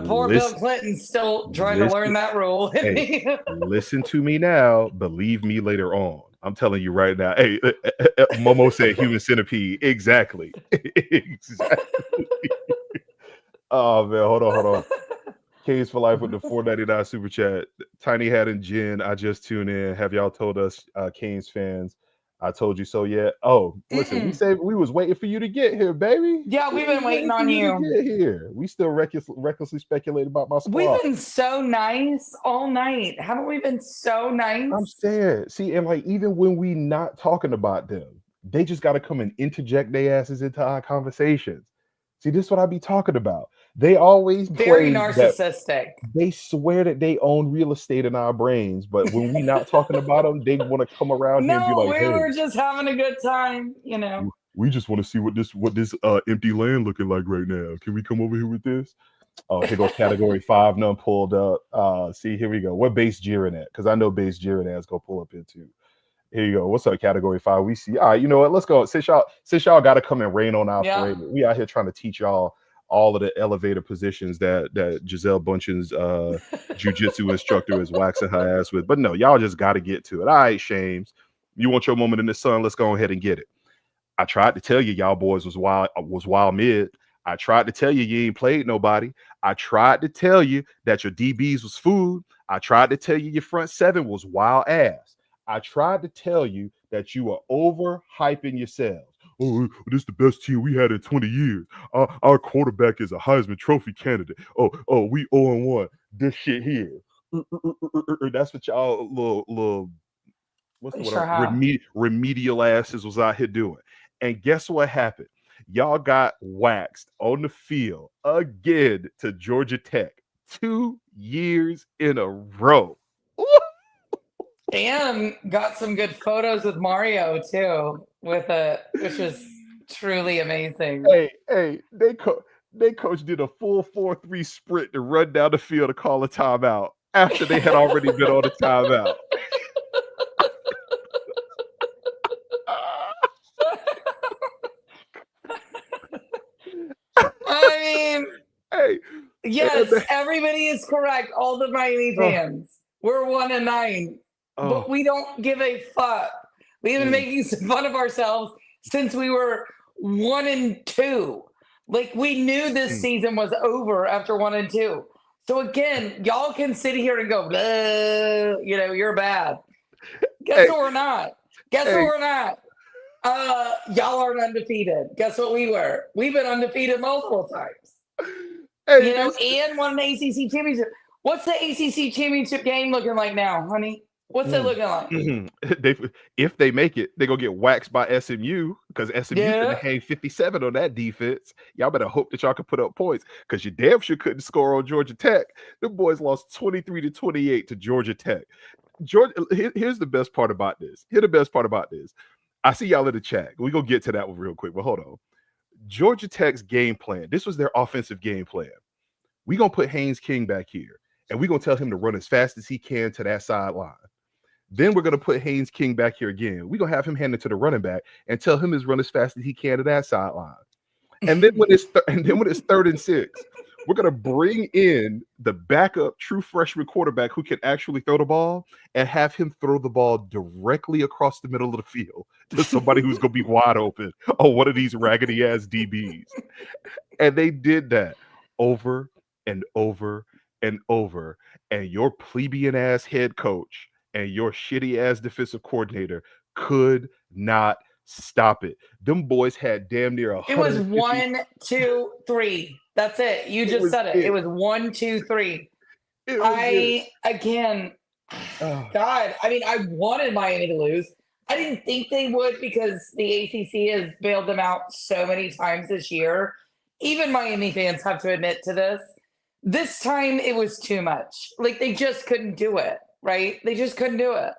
Poor Bill Clinton's still trying to learn that rule. Hey, listen to me now. Believe me later on. I'm telling you right now. Hey, Momo said human centipede. Exactly. Exactly. Oh man, hold on. Canes for Life with the $4.99 super chat. Tiny Hat and Jen, I just tuned in. Have y'all told us, Canes fans, I told you so yet? Oh, listen, we said we was waiting for you to get here, baby. Yeah, we've been waiting on you. To get here. We still recklessly speculate about my squad. We've been so nice all night. Haven't we been so nice? I'm saying, see, and like even when we not talking about them, they just got to come and interject their asses into our conversations. See, this is what I be talking about. They always very narcissistic. They swear that they own real estate in our brains, but when we not talking about them, they want to come around here and be like, "No, we were just having a good time, you know." We just want to see what this empty land looking like right now. Can we come over here with this? Oh, here goes category 5. None pulled up. See, here we go. What base jeering at? Because I know base jeering at is gonna pull up here too. Here you go. What's up, Category 5? We see. All right, you know what? Let's go. Since y'all got to come and rain on our parade, we out here trying to teach y'all all of the elevator positions that Giselle Bundchen's jujitsu instructor is waxing her ass with. But no, y'all just got to get to it. All right, Shames. You want your moment in the sun? Let's go ahead and get it. I tried to tell you, y'all boys was wild mid. I tried to tell you ain't played nobody. I tried to tell you that your DBs was food. I tried to tell you your front seven was wild ass. I tried to tell you that you are overhyping yourselves. Oh, this is the best team we had in 20 years. Our quarterback is a Heisman Trophy candidate. Oh, we 0-1. This shit here. That's what y'all little what's the word? Remedial asses was out here doing. And guess what happened? Y'all got waxed on the field again to Georgia Tech 2 years in a row. And got some good photos with Mario too, which was truly amazing. Hey, they coach did a full 4-3 sprint to run down the field to call a timeout after they had already been on the timeout. I mean, hey, yes, everybody is correct. All the Miami fans, we're 1-9. But we don't give a fuck. We've been making fun of ourselves since we were 1-2. Like, we knew this season was over after 1-2. So again, y'all can sit here and go, you're bad. Guess what we're not? Guess what we're not? Y'all aren't undefeated. Guess what we were? We've been undefeated multiple times. And won an ACC championship. What's the ACC championship game looking like now, honey? What's it looking like? If they make it, they're going to get waxed by SMU because SMU's going to hang 57 on that defense. Y'all better hope that y'all can put up points because you damn sure couldn't score on Georgia Tech. The boys lost 23-28 to Georgia Tech. Here's the best part about this. I see y'all in the chat. We're going to get to that one real quick, but hold on. Georgia Tech's game plan, this was their offensive game plan. We're going to put Haynes King back here, and we're going to tell him to run as fast as he can to that sideline. Then we're going to put Haynes King back here again. We're going to have him hand it to the running back and tell him to run as fast as he can to that sideline. And then when it's 3rd and 6, we're going to bring in the backup true freshman quarterback who can actually throw the ball and have him throw the ball directly across the middle of the field to somebody who's going to be wide open on one of these raggedy ass DBs. And they did that over and over and over. And your plebeian ass head coach and your shitty ass defensive coordinator could not stop it. Them boys had damn near 150. It was 1, 2, 3. That's it. You just said it. It was 1, 2, 3. God, I mean, I wanted Miami to lose. I didn't think they would because the ACC has bailed them out so many times this year. Even Miami fans have to admit to this. This time it was too much. Like, they just couldn't do it, right? They just couldn't do it.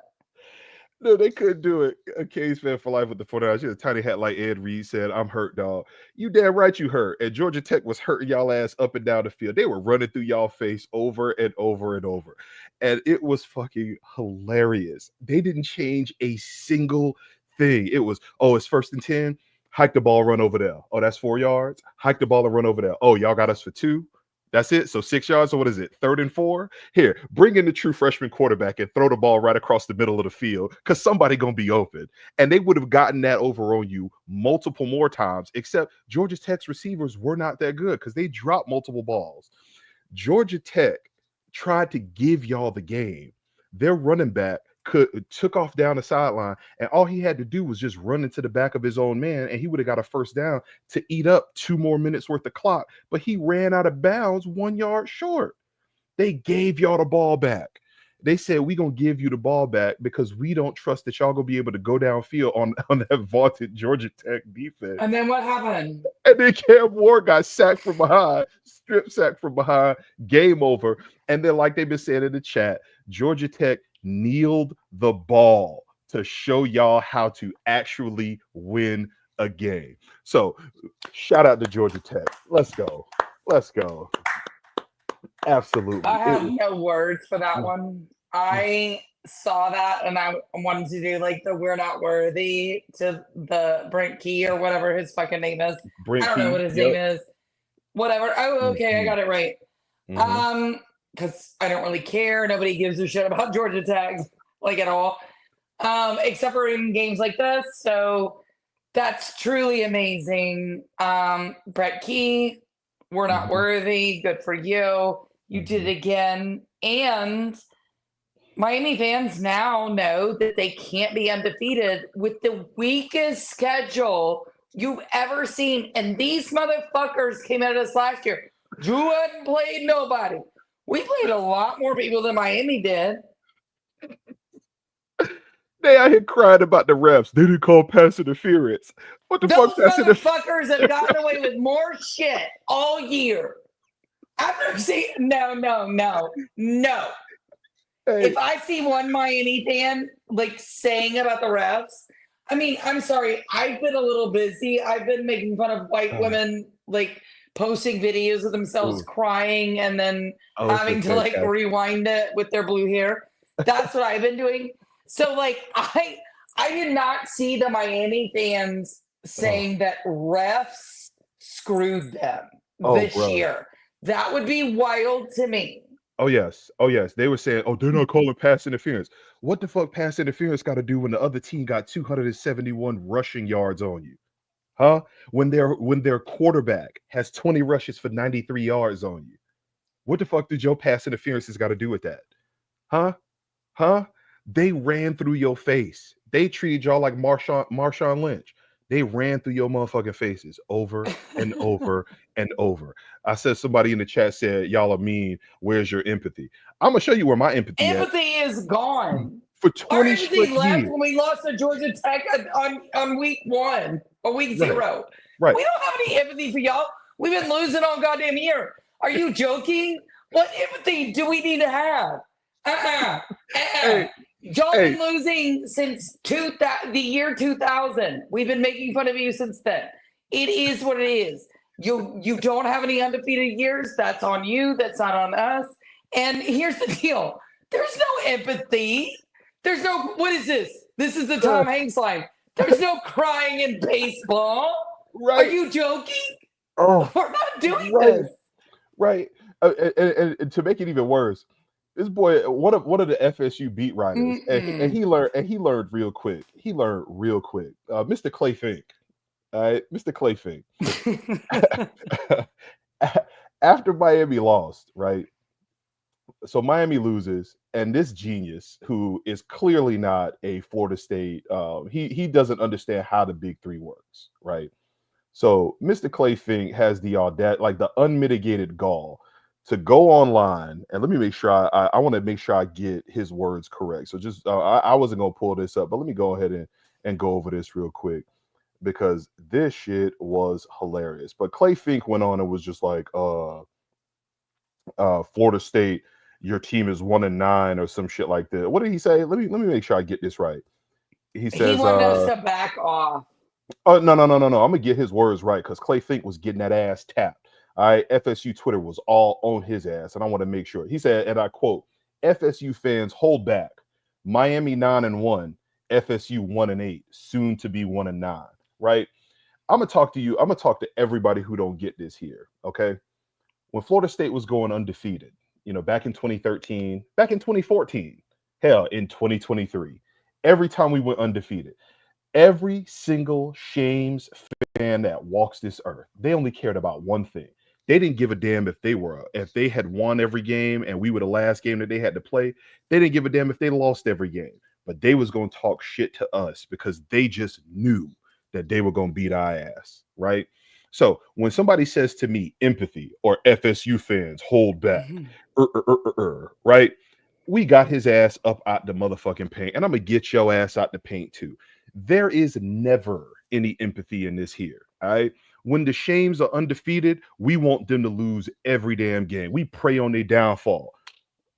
No, they couldn't do it. A K's fan for life with the 49ers. She had a tiny hat like Ed Reed said, I'm hurt, dog. You damn right you hurt. And Georgia Tech was hurting y'all ass up and down the field. They were running through y'all face over and over and over. And it was fucking hilarious. They didn't change a single thing. It was, it's 1st and 10. Hike the ball, run over there. Oh, that's 4 yards. Hike the ball and run over there. Oh, y'all got us for 2. That's it. So 6 yards. So what is it? 3rd and 4. Here, bring in the true freshman quarterback and throw the ball right across the middle of the field because somebody gonna be open. And they would have gotten that over on you multiple more times. Except Georgia Tech's receivers were not that good because they dropped multiple balls. Georgia Tech tried to give y'all the game. Their running back took off down the sideline, and all he had to do was just run into the back of his own man, and he would have got a 1st down to eat up 2 more minutes worth of clock. But he ran out of bounds 1 yard short. They gave y'all the ball back. They said, we're going to give you the ball back because we don't trust that y'all going to be able to go downfield on that vaunted Georgia Tech defense. And then what happened? And then Cam Ward got sacked from behind, strip sacked from behind, game over. And then, like they've been saying in the chat, Georgia Tech kneeled the ball to show y'all how to actually win a game. So shout out to Georgia Tech. Let's go. Absolutely. I have no words for that one. I saw that and I wanted to do like the "We're Not Worthy" to the Brent Key or whatever his fucking name is. Brent I don't Key. know what his Yep. name is. Whatever. Oh, okay, I Mhm. got it right. Mhm. Because I don't really care. Nobody gives a shit about Georgia Tech, like, at all. Except for in games like this. So that's truly amazing. Brett Key, "We're Not Mhm. Worthy." Good for you. You did Mhm. it again. And Miami fans now know that they can't be undefeated with the weakest schedule you've ever seen. And these motherfuckers came at us last year. Drew hadn't played nobody. We played a lot more people than Miami did. They out here crying about the refs. They didn't call pass interference. What the fuck Those pass interference? motherfuckers have gotten away with more shit all year. After seeing, no. Hey, If I see one Miami fan like saying about the refs, I mean, I'm sorry, I've been a little busy. I've been making fun of white women like posting videos of themselves ooh. crying and then Oh, it's been having to like fantastic. rewind it with their blue hair. That's what I've been doing. So like I did not see the Miami fans Oh, saying that refs screwed them oh, this bro. year. That would be wild to me. Oh yes. Oh yes. They were saying, "Oh, they're not calling pass interference." What the fuck pass interference got to do when the other team got 271 rushing yards on you? Huh? When their quarterback has 20 rushes for 93 yards on you. What the fuck did your pass interferences got to do with that? Huh? Huh? They ran through your face. They treated y'all like Marshawn Lynch. They ran through your motherfucking faces over and over and over. I said somebody in the chat said y'all are mean. Where's your empathy? I'm gonna show you where my empathy at. Empathy is gone. For Our 20 empathy straight left years. when we lost to Georgia Tech on week 1 or week Right, 0. right. We don't have any empathy for y'all. We've been losing all goddamn year. Are you joking? What empathy do we need to have? Hey, Y'all hey, been losing since the year 2000. We've been making fun of you since then. It is what it is. You don't have any undefeated years. That's on you. That's not on us. And here's the deal. There's no empathy. There's no, what is this? This is the Tom Hanks line. There's no crying in baseball. Are right. you joking? Oh, We're not doing right, this. right. And to make it even worse, this boy, one of the FSU beat writers, and he learned real quick. He learned real quick. Mr. Clay Fink. All right, Mr. Clay Fink. After Miami lost, right? So Miami loses, and this genius, who is clearly not a Florida State, he doesn't understand how the Big Three works, right? So Mr. Clay Fink has the like the unmitigated gall to go online, and let me make sure I want to make sure I get his words correct. So just I wasn't gonna pull this up, but let me go ahead and go over this real quick because this shit was hilarious. But Clay Fink went on and was just like, Florida State, your team is 1-9 or some shit like that. What did he say? Let me make sure I get this right. He He says, wanted us to back off. oh no. I'm gonna get his words right because Clay Fink was getting that ass tapped. All right, FSU Twitter was all on his ass, and I want to make sure. He said, and I quote: "FSU fans hold back. Miami 9-1, FSU 1-8, soon to be 1-9." Right? I'm gonna talk to you. I'm gonna talk to everybody who don't get this here. Okay, when Florida State was going undefeated, back in 2013, back in 2014, hell, in 2023, every time we went undefeated, every single Shames fan that walks this earth, they only cared about one thing. They didn't give a damn if they had won every game and we were the last game that they had to play. They didn't give a damn if they lost every game. But they was gonna talk shit to us because they just knew that they were gonna beat our ass, right? So when somebody says to me empathy or FSU fans hold back, right? We got his ass up out the motherfucking paint, and I'm gonna get your ass out the paint too. There is never any empathy in this here. All right. When the Shames are undefeated, we want them to lose every damn game. We pray on their downfall.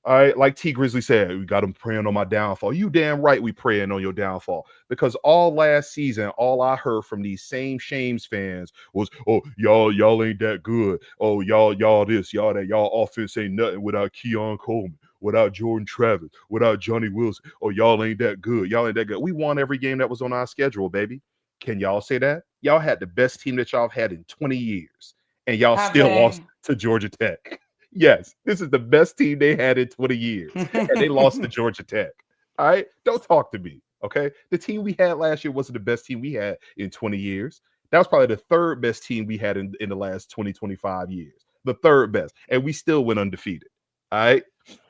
All right, like T Grizzly said, we got them praying on my downfall. You damn right we praying on your downfall. Because all last season, all I heard from these same Shames fans was, "Oh, y'all ain't that good. Oh, y'all this, y'all that, y'all offense ain't nothing without Keon Coleman. without Jordan Travis, without Johnny Wilson. Oh, y'all ain't that good. Y'all ain't that good. We won every game that was on our schedule, baby. Can y'all say that? Y'all had the best team that y'all have had in 20 years, and y'all still lost to Georgia Tech. Yes, this is the best team they had in 20 years, and they lost to Georgia Tech. All right? Don't talk to me, okay? The team we had last year wasn't the best team we had in 20 years. That was probably the third best team we had in the last 20, 25 years. The third best, and we still went undefeated. All right?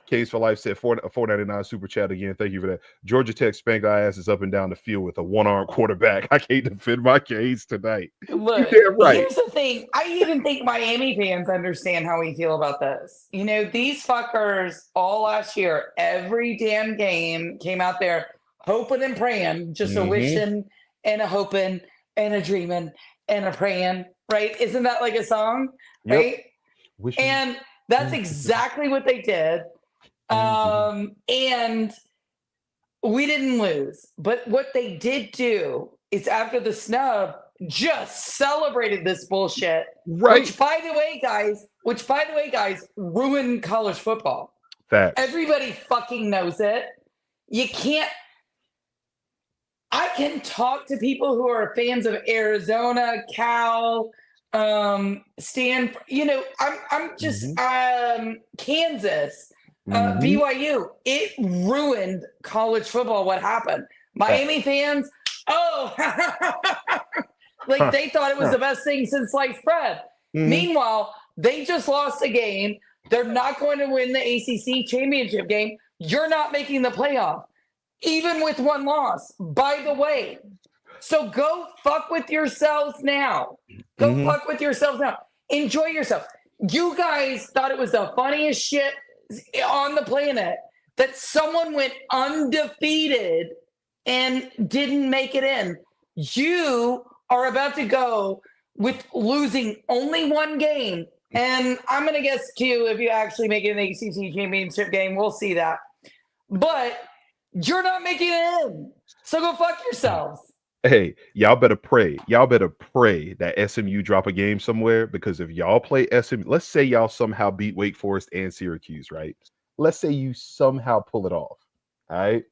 Case for Life said $4.99 super chat again. Thank you for that. Georgia Tech spanked our asses up and down the field with a one-armed quarterback. I can't defend my case tonight. Look, you're damn right. Here's the thing. I even think Miami fans understand how we feel about this. You know, these fuckers all last year, every damn game came out there hoping and praying, just a wishing and a hoping and a dreaming and a praying, right? Isn't that like a song, right? Wishing. And that's exactly what they did. And we didn't lose. But what they did do is after the snub, just celebrated this bullshit. Right. Which by the way, guys, ruined college football. Facts. Everybody fucking knows it. You can't. I can talk to people who are fans of Arizona, Cal, Stanford. You know, I'm just Kansas. BYU, it ruined college football. What happened? Miami fans, like they thought it was the best thing since sliced bread. Meanwhile, they just lost a game. They're not going to win the ACC championship game. You're not making the playoff, even with one loss, by the way. So go fuck with yourselves now. Go fuck with yourselves now. Enjoy yourself. You guys thought it was the funniest shit on the planet that someone went undefeated and didn't make it in. You are about to go with losing only one game. And I'm going to guess too, if you actually make it in the ACC championship game, we'll see that. But you're not making it in. So go fuck yourselves. Hey, y'all better pray. Y'all better pray that SMU drop a game somewhere, because if y'all play SMU, let's say y'all somehow beat Wake Forest and Syracuse, right? Let's say you somehow pull it off. All right.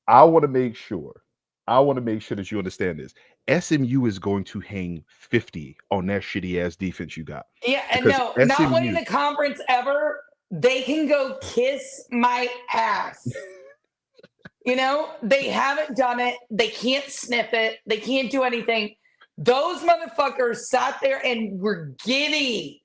I want to make sure that you understand this. SMU is going to hang 50 on that shitty ass defense you got. Yeah, and no, not winning the conference ever. They can go kiss my ass. You know, they haven't done it. They can't sniff it. They can't do anything. Those motherfuckers sat there and were giddy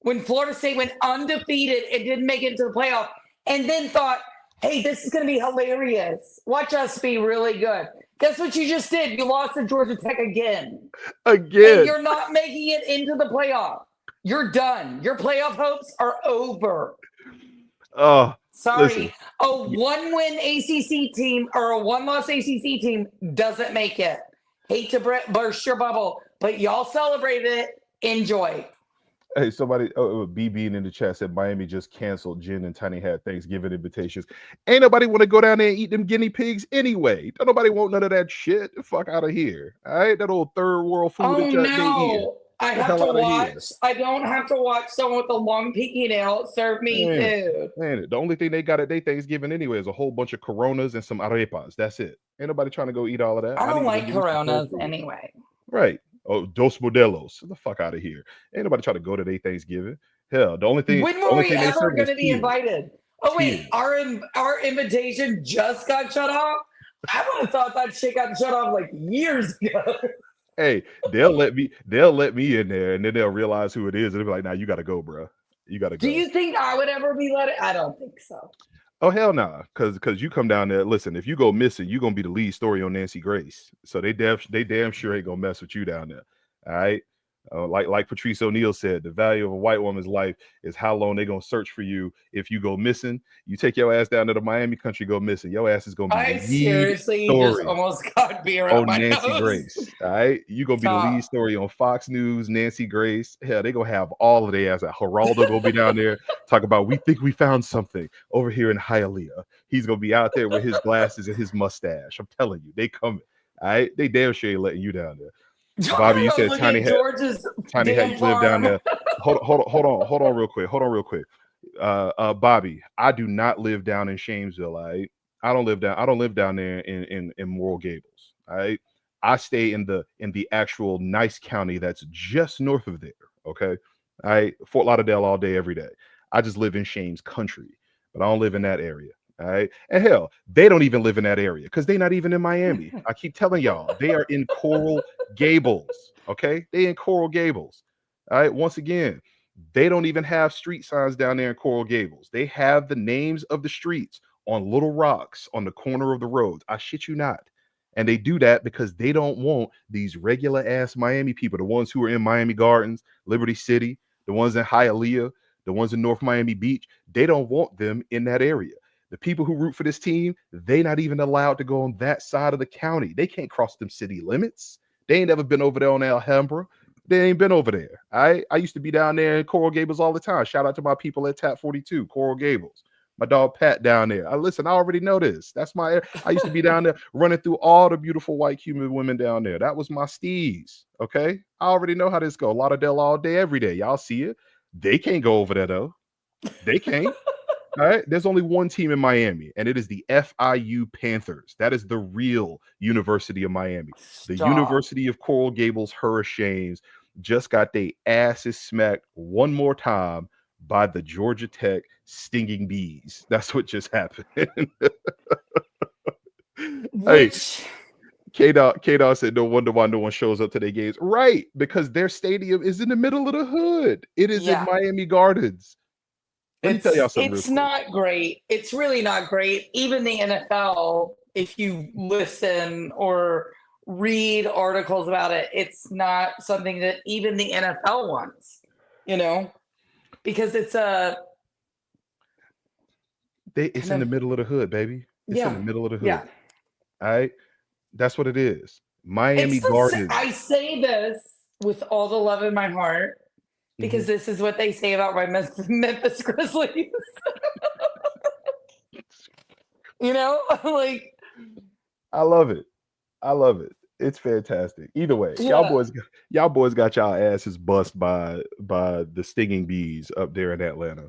when Florida State went undefeated and didn't make it to the playoff, and then thought, hey, this is going to be hilarious. Watch us be really good. Guess what you just did? You lost to Georgia Tech again. And you're not making it into the playoff. You're done. Your playoff hopes are over. Sorry. Listen. A one-win ACC team or a one-loss ACC team doesn't make it. Hate to burst your bubble, but y'all celebrated it. Enjoy. Hey, somebody, BB in the chat said Miami just canceled Jen and Tiny had Thanksgiving invitations. Ain't nobody want to go down there and eat them guinea pigs anyway. Don't nobody want none of that shit. The fuck out of here. All right, that old third world food. Oh no, I have to watch. I don't have to watch someone with a long pinky nail serve me food. Man, the only thing they got at their Thanksgiving anyway is a whole bunch of Coronas and some arepas. That's it. Ain't nobody trying to go eat all of that. I don't like Coronas anyway. Right. Oh, Dos Modelos. Get the fuck out of here. Ain't nobody trying to go to their Thanksgiving. Hell, the only thing. When were we ever going to be invited? Oh, wait. Our invitation just got shut off? I would have thought that shit got shut off like years ago. Hey, they'll let me in there, and then they'll realize who it is, and they'll be like, "Nah, you got to go, bro. You got to go." Do you think I would ever be let in? I don't think so. Oh, hell nah, because you come down there. Listen, if you go missing, you're gonna be the lead story on Nancy Grace. So they damn sure ain't gonna mess with you down there. All right. Like Patrice O'Neal said, the value of a white woman's life is how long they're gonna search for you. If you go missing, you take your ass down to the Miami country, go missing. Your ass is gonna be I seriously just almost got beer out my Nancy nose. Grace. All right, you gonna be the lead story on Fox News, Nancy Grace. Hell, they gonna have all of their ass. Geraldo gonna be down there talk about we think we found something over here in Hialeah. He's gonna be out there with his glasses and his mustache. I'm telling you, they coming. All right, they damn sure ain't letting you down there. Bobby, you said Tiny had live down there. Hold on real quick. Bobby, I do not live down in Shamesville. I don't live down there in Moral Gables. All right. I stay in the actual nice county that's just north of there. Okay. All right. Fort Lauderdale all day, every day. I just live in Shames country, but I don't live in that area. All right. And hell, they don't even live in that area because they're not even in Miami. I keep telling y'all, they are in Coral Gables. Okay. They in Coral Gables. All right. Once again, they don't even have street signs down there in Coral Gables. They have the names of the streets on little rocks on the corner of the roads. I shit you not. And they do that because they don't want these regular ass Miami people, the ones who are in Miami Gardens, Liberty City, the ones in Hialeah, the ones in North Miami Beach. They don't want them in that area. The people who root for this team, they not even allowed to go on that side of the county. They can't cross them city limits. They ain't never been over there on Alhambra. They ain't been over there. I used to be down there in Coral Gables all the time. Shout out to my people at Tap 42, Coral Gables. My dog Pat down there. I already know this. That's I used to be down there running through all the beautiful white Cuban women down there. That was my steez. Okay. I already know how this go. Lauderdale all day, every day. Y'all see it. They can't go over there though. They can't. All right. There's only one team in Miami, and it is the FIU Panthers. That is the real University of Miami. The University of Coral Gables Hurricanes just got their asses smacked one more time by the Georgia Tech Stinging Bees. That's what just happened. Hey, K-Dog said, no wonder why no one shows up to their games. Right, because their stadium is in the middle of the hood. It is in Miami Gardens. Let me tell y'all something. It's not great. It's really not great. Even the NFL, if you listen or read articles about it, it's not something that even the NFL wants, because it's it's in the middle of the hood, baby. It's in the middle of the hood. Yeah. All right. That's what it is. Miami Gardens. I say this with all the love in my heart because this is what they say about my Memphis Grizzlies. Like, I love it. It's fantastic. Either way, y'all boys got y'all asses bust by the Stinging Bees up there in Atlanta.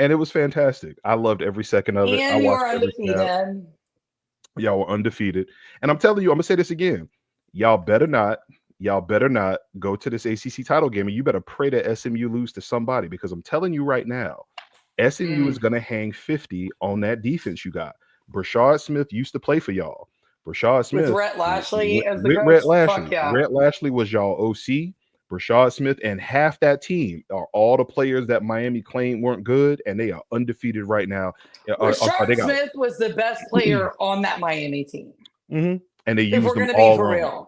And it was fantastic. I loved every second of it. And you were undefeated. Y'all were undefeated. And I'm telling you, I'm gonna say this again. Y'all better not go to this ACC title game, and you better pray that SMU lose to somebody, because I'm telling you right now, SMU is gonna hang 50 on that defense you got. Brashard Smith used to play for y'all. Brashard Smith with Rhett Lashley as the coach. Rhett Lashley. Fuck yeah. Rhett Lashley was y'all OC. Brashard Smith and half that team are all the players that Miami claimed weren't good, and they are undefeated right now. Brashard Smith was the best player on that Miami team. And they used them all wrong.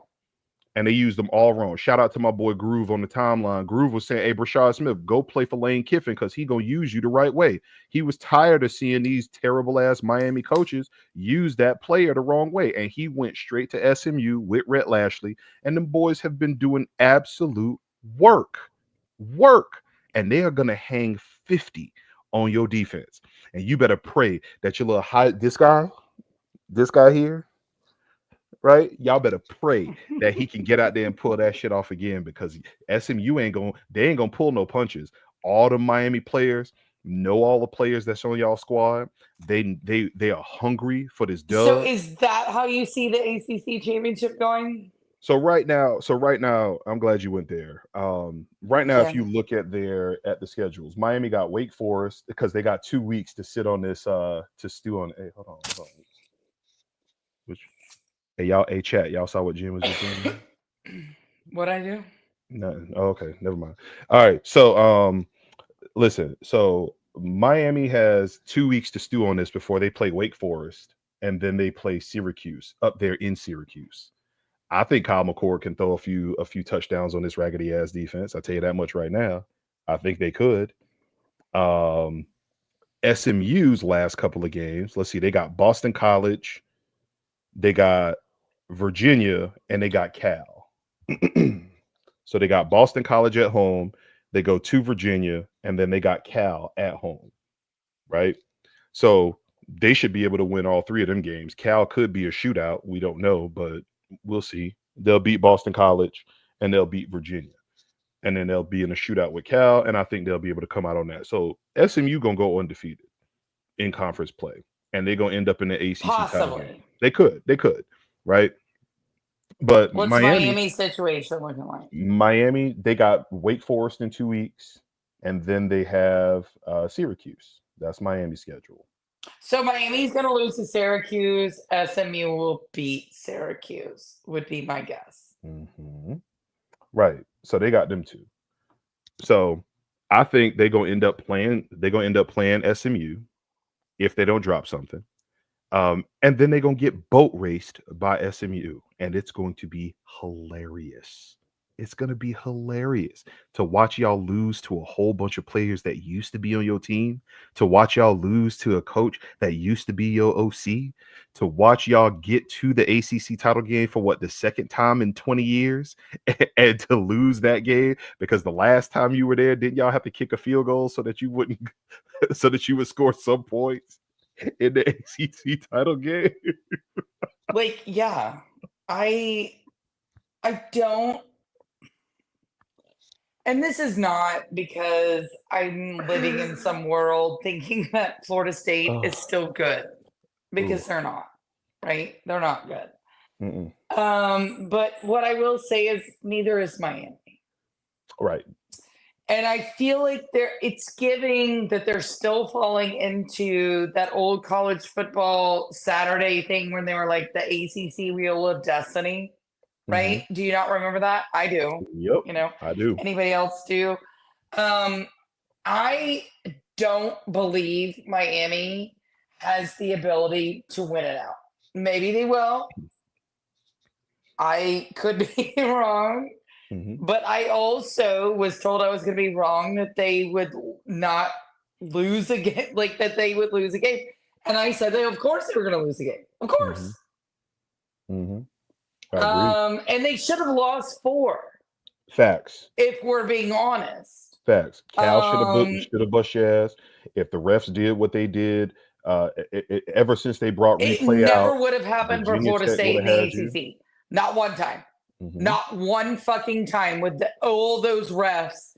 And they used them all wrong. Shout out to my boy Groove on the timeline. Groove was saying, hey, Brashard Smith, go play for Lane Kiffin because he going to use you the right way. He was tired of seeing these terrible-ass Miami coaches use that player the wrong way. And he went straight to SMU with Rhett Lashley. And them boys have been doing absolute work. And they are going to hang 50 on your defense. And you better pray that your little this guy here, right? Y'all better pray that he can get out there and pull that shit off again, because SMU ain't gonna pull no punches. All the Miami players know all the players that's on y'all squad. They are hungry for this dub. So is that how you see the ACC championship going? So right now, I'm glad you went there. Right now, if you look at the schedules, Miami got Wake Forest because they got 2 weeks to sit on this to stew on. Hey, hold on. Hey, chat. Y'all saw what Jim was just doing? What'd I do? Nothing. Oh, okay, never mind. All right. So listen. So Miami has 2 weeks to stew on this before they play Wake Forest, and then they play Syracuse up there in Syracuse. I think Kyle McCord can throw a few touchdowns on this raggedy ass defense. I'll tell you that much right now. I think they could. SMU's last couple of games, let's see, they got Boston College, they got Virginia, and they got Cal. So they got Boston College at home, they go to Virginia, and then they got Cal at home, right? So they should be able to win all three of them games. Cal could be a shootout. We don't know, but we'll see. They'll beat Boston College and they'll beat Virginia. and then they'll be in a shootout with Cal, and I think they'll be able to come out on that. So SMU gonna go undefeated in conference play, and they're gonna end up in the ACC title game. They could, right? But what's Miami's situation looking like? Miami, they got Wake Forest in 2 weeks, and then they have Syracuse. That's Miami's schedule. So Miami's going to lose to Syracuse. SMU will beat Syracuse, would be my guess. Mm-hmm. Right. So they got them too. So I think they're gonna end up playing. They're gonna end up playing SMU if they don't drop something. And then they're gonna get boat raced by SMU, and it's going to be hilarious. It's gonna be hilarious to watch y'all lose to a whole bunch of players that used to be on your team, to watch y'all lose to a coach that used to be your OC, to watch y'all get to the ACC title game for the second time in 20 years, and to lose that game because the last time you were there, didn't y'all have to kick a field goal so that you wouldn't, so that you would score some points in the ACC title game? Like, yeah, I don't. And this is not because I'm living in some world thinking that Florida State is still good, because they're not, right? They're not good. But what I will say is neither is Miami. Right. And I feel like it's giving that they're still falling into that old college football Saturday thing when they were like the ACC Wheel of Destiny. Right? Do you not remember that? I do. Yep. You know, I do. Anybody else do? I don't believe Miami has the ability to win it out. Maybe they will. I could be wrong. But I also was told I was going to be wrong, that they would not lose a game, like that they would lose a game. And I said, of course they were going to lose a game. Of course. And they should have lost 4. Facts. If we're being honest. Facts. Cal should have bust your ass. If the refs did what they did, ever since they brought replay out, it never would have happened for Florida State in the ACC. Not one time. Not one fucking time with all those refs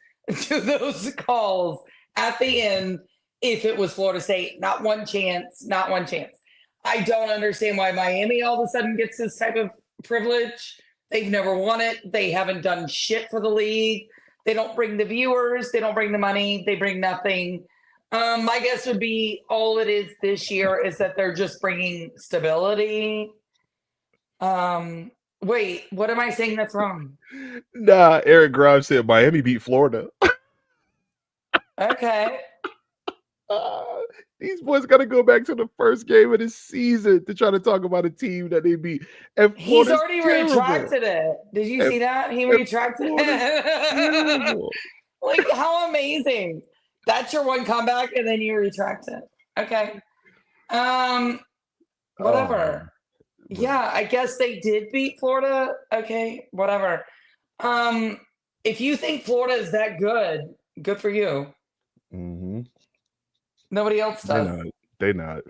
do those calls at the end if it was Florida State. Not one chance. Not one chance. I don't understand why Miami all of a sudden gets this type of privilege. They've never won it. They haven't done shit for the league. They don't bring the viewers. They don't bring the money. They bring nothing. My guess would be all it is this year is that they're just bringing stability. Wait, what am I saying that's wrong? Nah, Eric Grimes said Miami beat Florida. Okay. These boys got to go back to the first game of the season to try to talk about a team that they beat. And he's already retracted it. Did you see that? He retracted it. Like, how amazing. That's your one comeback, and then you retract it. Okay. Whatever. Yeah, I guess they did beat Florida. Okay, whatever. If you think Florida is that good, good for you. Nobody else does. They not.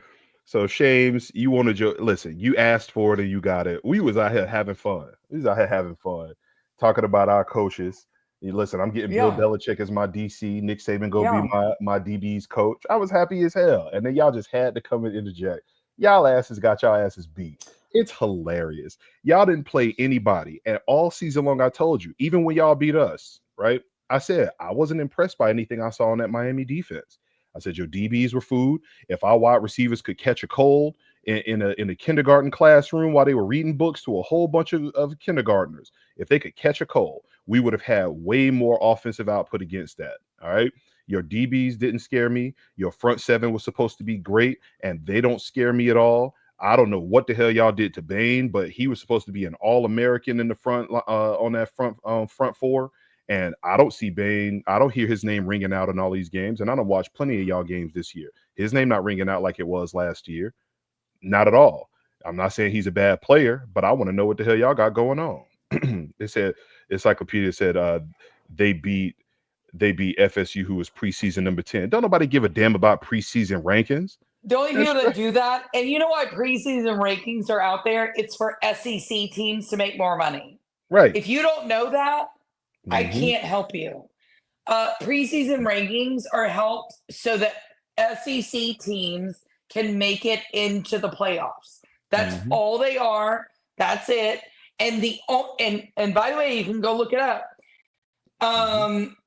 So Shames, you wanted listen, you asked for it and you got it. We was out here having fun. Talking about our coaches. Listen, I'm getting Bill Belichick as my DC. Nick Saban be my DB's coach. I was happy as hell. And then y'all just had to come and interject. Y'all asses got y'all asses beat. It's hilarious. Y'all didn't play anybody. And all season long, I told you, even when y'all beat us, right? I said I wasn't impressed by anything I saw in that Miami defense. I said your DBs were food. If our wide receivers could catch a cold in a kindergarten classroom while they were reading books to a whole bunch of kindergartners, if they could catch a cold, we would have had way more offensive output against that. All right. Your DBs didn't scare me. Your front seven was supposed to be great, and they don't scare me at all. I don't know what the hell y'all did to Bain, but he was supposed to be an All-American in the front on that front four. And I don't see Bain. I don't hear his name ringing out in all these games. And I don't watch plenty of y'all games this year. His name not ringing out like it was last year. Not at all. I'm not saying he's a bad player, but I want to know what the hell y'all got going on. They said, Encyclopedia said they beat FSU, who was preseason number 10. Don't nobody give a damn about preseason rankings. The only people that do that, and you know why preseason rankings are out there? It's for SEC teams to make more money. Right. If you don't know that, I can't help you. Preseason rankings are helped so that SEC teams can make it into the playoffs. That's all they are. That's it. And and by the way, you can go look it up.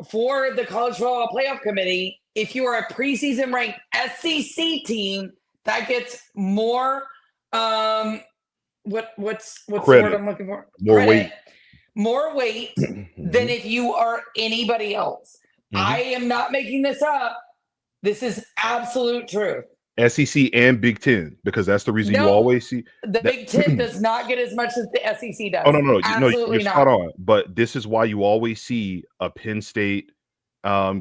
For the College Football Playoff Committee, if you are a preseason ranked SEC team, that gets more what's the word I'm looking for? More weight than if you are anybody else. I am not making this up. This is absolute truth. SEC and Big Ten, because that's the reason you always see the Big Ten does not get as much as the SEC does. Oh no, absolutely you're spot on. But this is why you always see a Penn State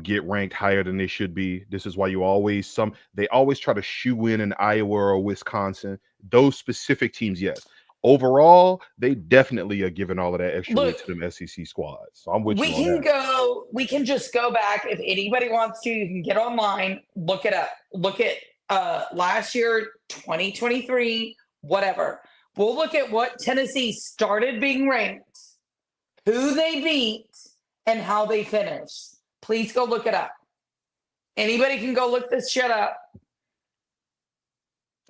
get ranked higher than they should be. This is why you always they always try to shoe in an Iowa or Wisconsin. Those specific teams, yes. Overall, they definitely are giving all of that extra weight to them SEC squads. So I'm with you on that. We can just go back if anybody wants to. You can get online, look it up. Look at last year, 2023, whatever. We'll look at what Tennessee started being ranked, who they beat, and how they finished. Please go look it up. Anybody can go look this shit up.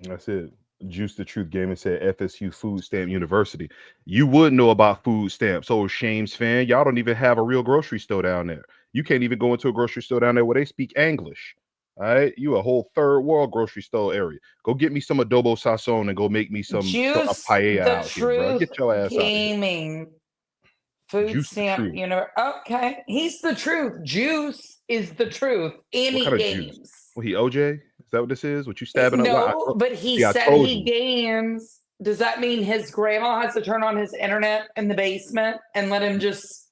That's it. Juice the Truth Gaming said FSU Food Stamp University. You would know about food stamps. So Shames fan, y'all don't even have a real grocery store down there. You can't even go into a grocery store down there where they speak English. All right, you a whole third world grocery store area. Go get me some adobo sazon and go make me some paella out here, bro. Get your ass gaming. Out of here. Food stamp, okay. He's the truth. Juice is the truth. Any games. Well, he OJ? Is that what this is? What you stabbing up? But he said he games. Does that mean his grandma has to turn on his internet in the basement and let him just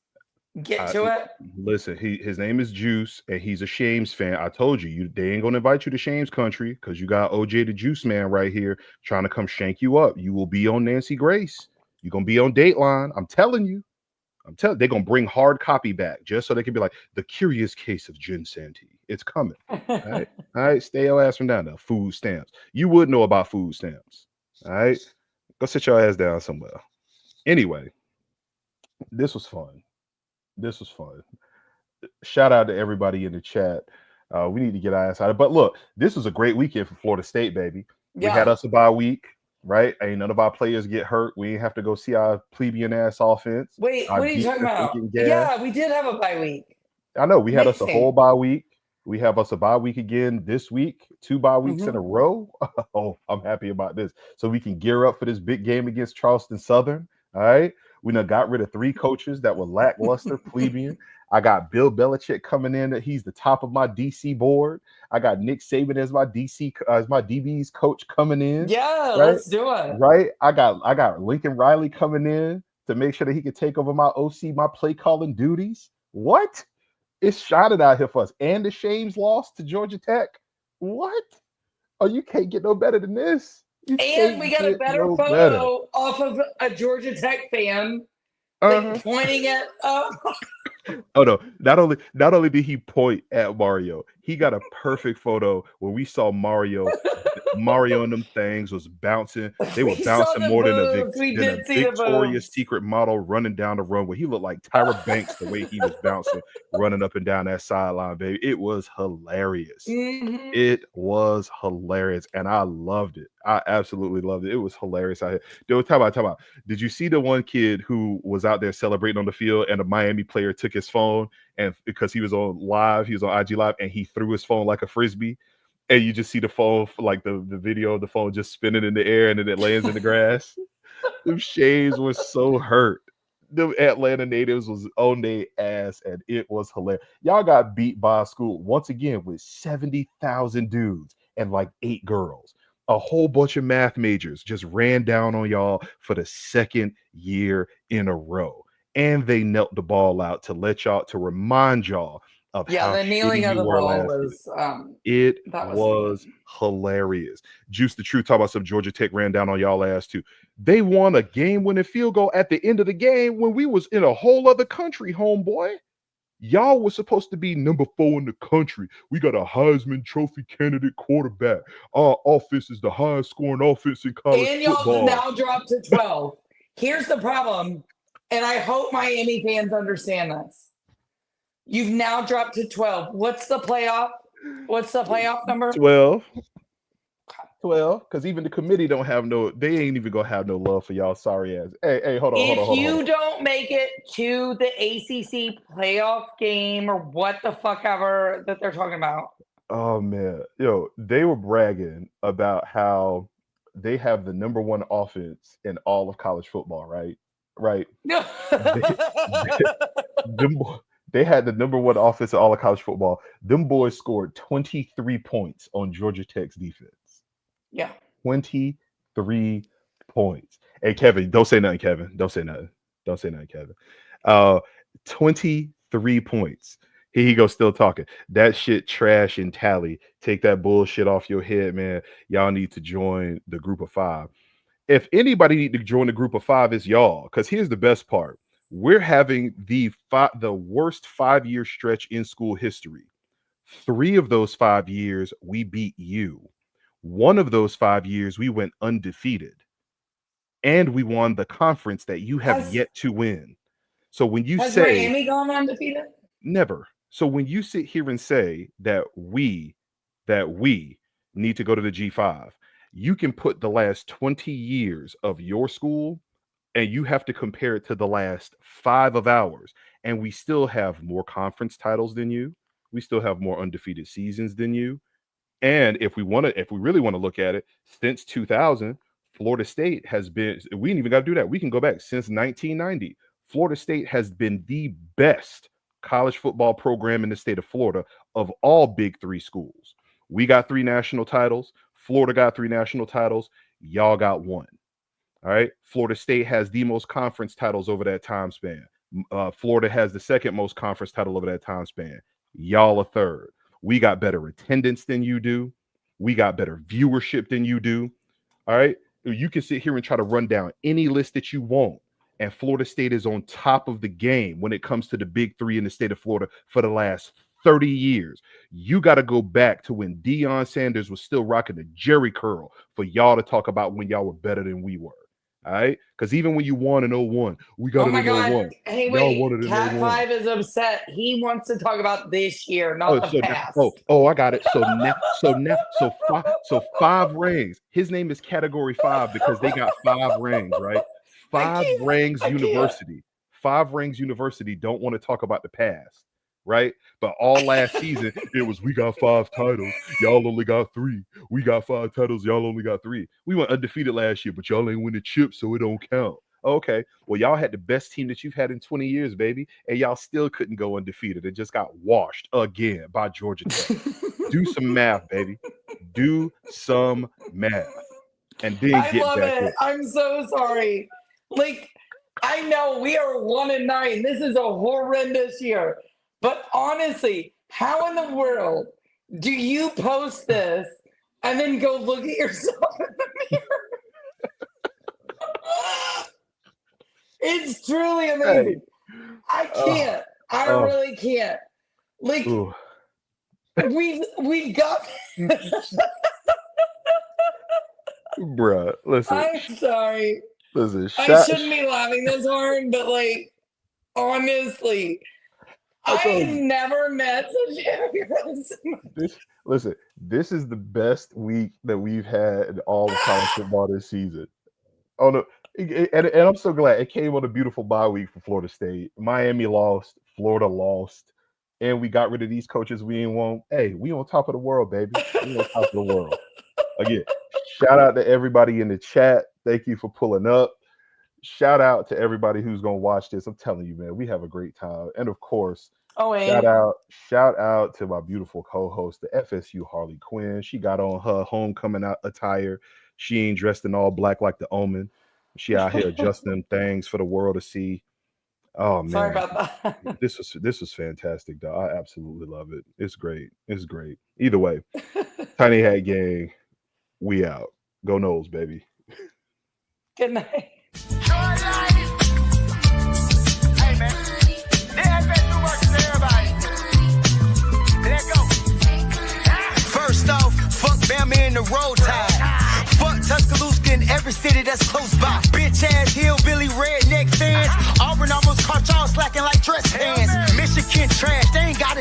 get to it? Listen, his name is Juice, and he's a Shames fan. I told you, they ain't gonna invite you to Shames country because you got OJ the Juice Man right here trying to come shank you up. You will be on Nancy Grace. You're gonna be on Dateline. I'm telling you. They're gonna bring hard copy back just so they can be like the curious case of Jen Santi. It's coming. All right. Stay your ass from down there. Food stamps. You would know about food stamps. All right. Go sit your ass down somewhere. Anyway, this was fun. Shout out to everybody in the chat. We need to get our ass out of it. But look, this was a great weekend for Florida State, baby. We had us a bye week. Right? Ain't none of our players get hurt. We ain't have to go see our plebeian ass offense. Wait, what are you talking about? Yeah, we did have a bye week. I know. We had us a whole bye week. We have us a bye week again this week. 2 bye weeks in a row. Oh, I'm happy about this. So we can gear up for this big game against Charleston Southern. All right. We now got rid of 3 coaches that were lackluster, plebeian. I got Bill Belichick coming in. He's the top of my DC board. I got Nick Saban as my DB's coach coming in. Yeah, right? Let's do it. Right. I got Lincoln Riley coming in to make sure that he can take over my OC, my play calling duties. What? It's shotted out here for us. And the Shames lost to Georgia Tech. What? Oh, you can't get no better than this. And we got a better photo off of a Georgia Tech fan pointing at Oh no! Not only did he point at Mario, he got a perfect photo where we saw Mario and them things was bouncing. They were bouncing more than a Victoria's Secret model running down the runway. He looked like Tyra Banks the way he was bouncing, running up and down that sideline, baby. It was hilarious. It was hilarious, and I loved it. I absolutely loved it. It was hilarious out here. Talk about. Did you see the one kid who was out there celebrating on the field, and a Miami player took his phone, and because he was on IG Live, and he threw his phone like a frisbee, and you just see the phone, like the video of the phone just spinning in the air, and then it lands in the grass. Them Shames were so hurt. The Atlanta natives was on their ass, and it was hilarious. Y'all got beat by a school once again with 70,000 dudes and like 8 girls. A whole bunch of math majors just ran down on y'all for the 2nd year in a row. And they knelt the ball out to remind y'all of how the kneeling of the ball was hilarious. Juice the Truth talk about some Georgia Tech ran down on y'all ass too. They won a game-winning field goal at the end of the game when we was in a whole other country, homeboy. Y'all was supposed to be number 4 in the country. We got a Heisman Trophy candidate quarterback. Our offense is the highest scoring offense in college football. And y'all now dropped to 12. Here's the problem, and I hope Miami fans understand this. You've now dropped to 12. What's the playoff? What's the playoff number? 12. 12, because even the committee they ain't even gonna have no love for y'all sorry ass. Hey, hold on. If you don't make it to the ACC playoff game or what the fuck ever that they're talking about. Oh man, they were bragging about how they have the number one offense in all of college football, right? Right. They had the number one offense in all of college football. Them boys scored 23 points on Georgia Tech's defense. Yeah. 23 points. Hey, Kevin, don't say nothing, Kevin. Don't say nothing, Kevin. 23 points. Here he goes, still talking. That shit trash and tally. Take that bullshit off your head, man. Y'all need to join the group of 5. If anybody need to join the group of 5, it's y'all. Because here's the best part. We're having the worst 5-year stretch in school history. 3 of those 5 years, we beat you. 1 of those 5 years, we went undefeated. And we won the conference that you have yet to win. So when you has say... Miami gone undefeated? Never. So when you sit here and say that we need to go to the G5, you can put the last 20 years of your school and you have to compare it to the last 5 of ours. And we still have more conference titles than you. We still have more undefeated seasons than you. And if we really want to look at it, since 2000, Florida State has been, we ain't even got to do that. We can go back since 1990. Florida State has been the best college football program in the state of Florida of all big 3 schools. We got 3 national titles. Florida got 3 national titles. Y'all got 1. All right. Florida State has the most conference titles over that time span. Florida has the second most conference title over that time span. Y'all a third. We got better attendance than you do. We got better viewership than you do. All right. You can sit here and try to run down any list that you want. And Florida State is on top of the game when it comes to the big 3 in the state of Florida for the last 30 years. You got to go back to when Deion Sanders was still rocking the Jerry curl for y'all to talk about when y'all were better than we were. All right. Because even when you won in 01, we got it in 01. Hey, wait. Cat 5 is upset. He wants to talk about this year, not the past. I got it. So 5 rings. His name is Category 5 because they got 5 rings, right? 5 rings university. 5 rings university don't want to talk about the past, right? But all last season, it was, we got 5 titles. Y'all only got 3. We got 5 titles. Y'all only got 3. We went undefeated last year, but y'all ain't win the chip, so it don't count. Okay. Well, y'all had the best team that you've had in 20 years, baby. And y'all still couldn't go undefeated. It just got washed again by Georgia Tech. Do some math, baby. Do some math. And then get back in. I'm so sorry. Like, I know we are 1-9. This is a horrendous year. But honestly, how in the world do you post this and then go look at yourself in the mirror? It's truly amazing. Hey. I can't. I really can't. Like, we've got... Bruh, listen. I'm sorry. Listen, I shouldn't be laughing this hard, but like, honestly, I've never met such a Listen, this is the best week that we've had in all of college football this season. Oh no, and I'm so glad it came on a beautiful bye week for Florida State. Miami lost, Florida lost, and we got rid of these coaches we ain't want. Hey, we on top of the world, baby. We on top of the world. Again, shout out to everybody in the chat. Thank you for pulling up. Shout out to everybody who's going to watch this. I'm telling you, man, we have a great time. And of course, shout out to my beautiful co-host, the FSU Harley Quinn. She got on her homecoming attire. She ain't dressed in all black like the Omen. She out here adjusting them things for the world to see. Oh man, sorry about that. This was fantastic, though. I absolutely love it. It's great. It's great. Either way, Tiny Hat Gang, we out. Go Knowles, baby. Good night. Hey man, the FSU works for everybody. Let's go. First off, fuck Bama in the road tide. Fuck Tuscaloosa in every city that's close by. Bitch ass hillbilly redneck fans. Auburn almost caught y'all slacking like dress pants. Michigan trash, they ain't got it.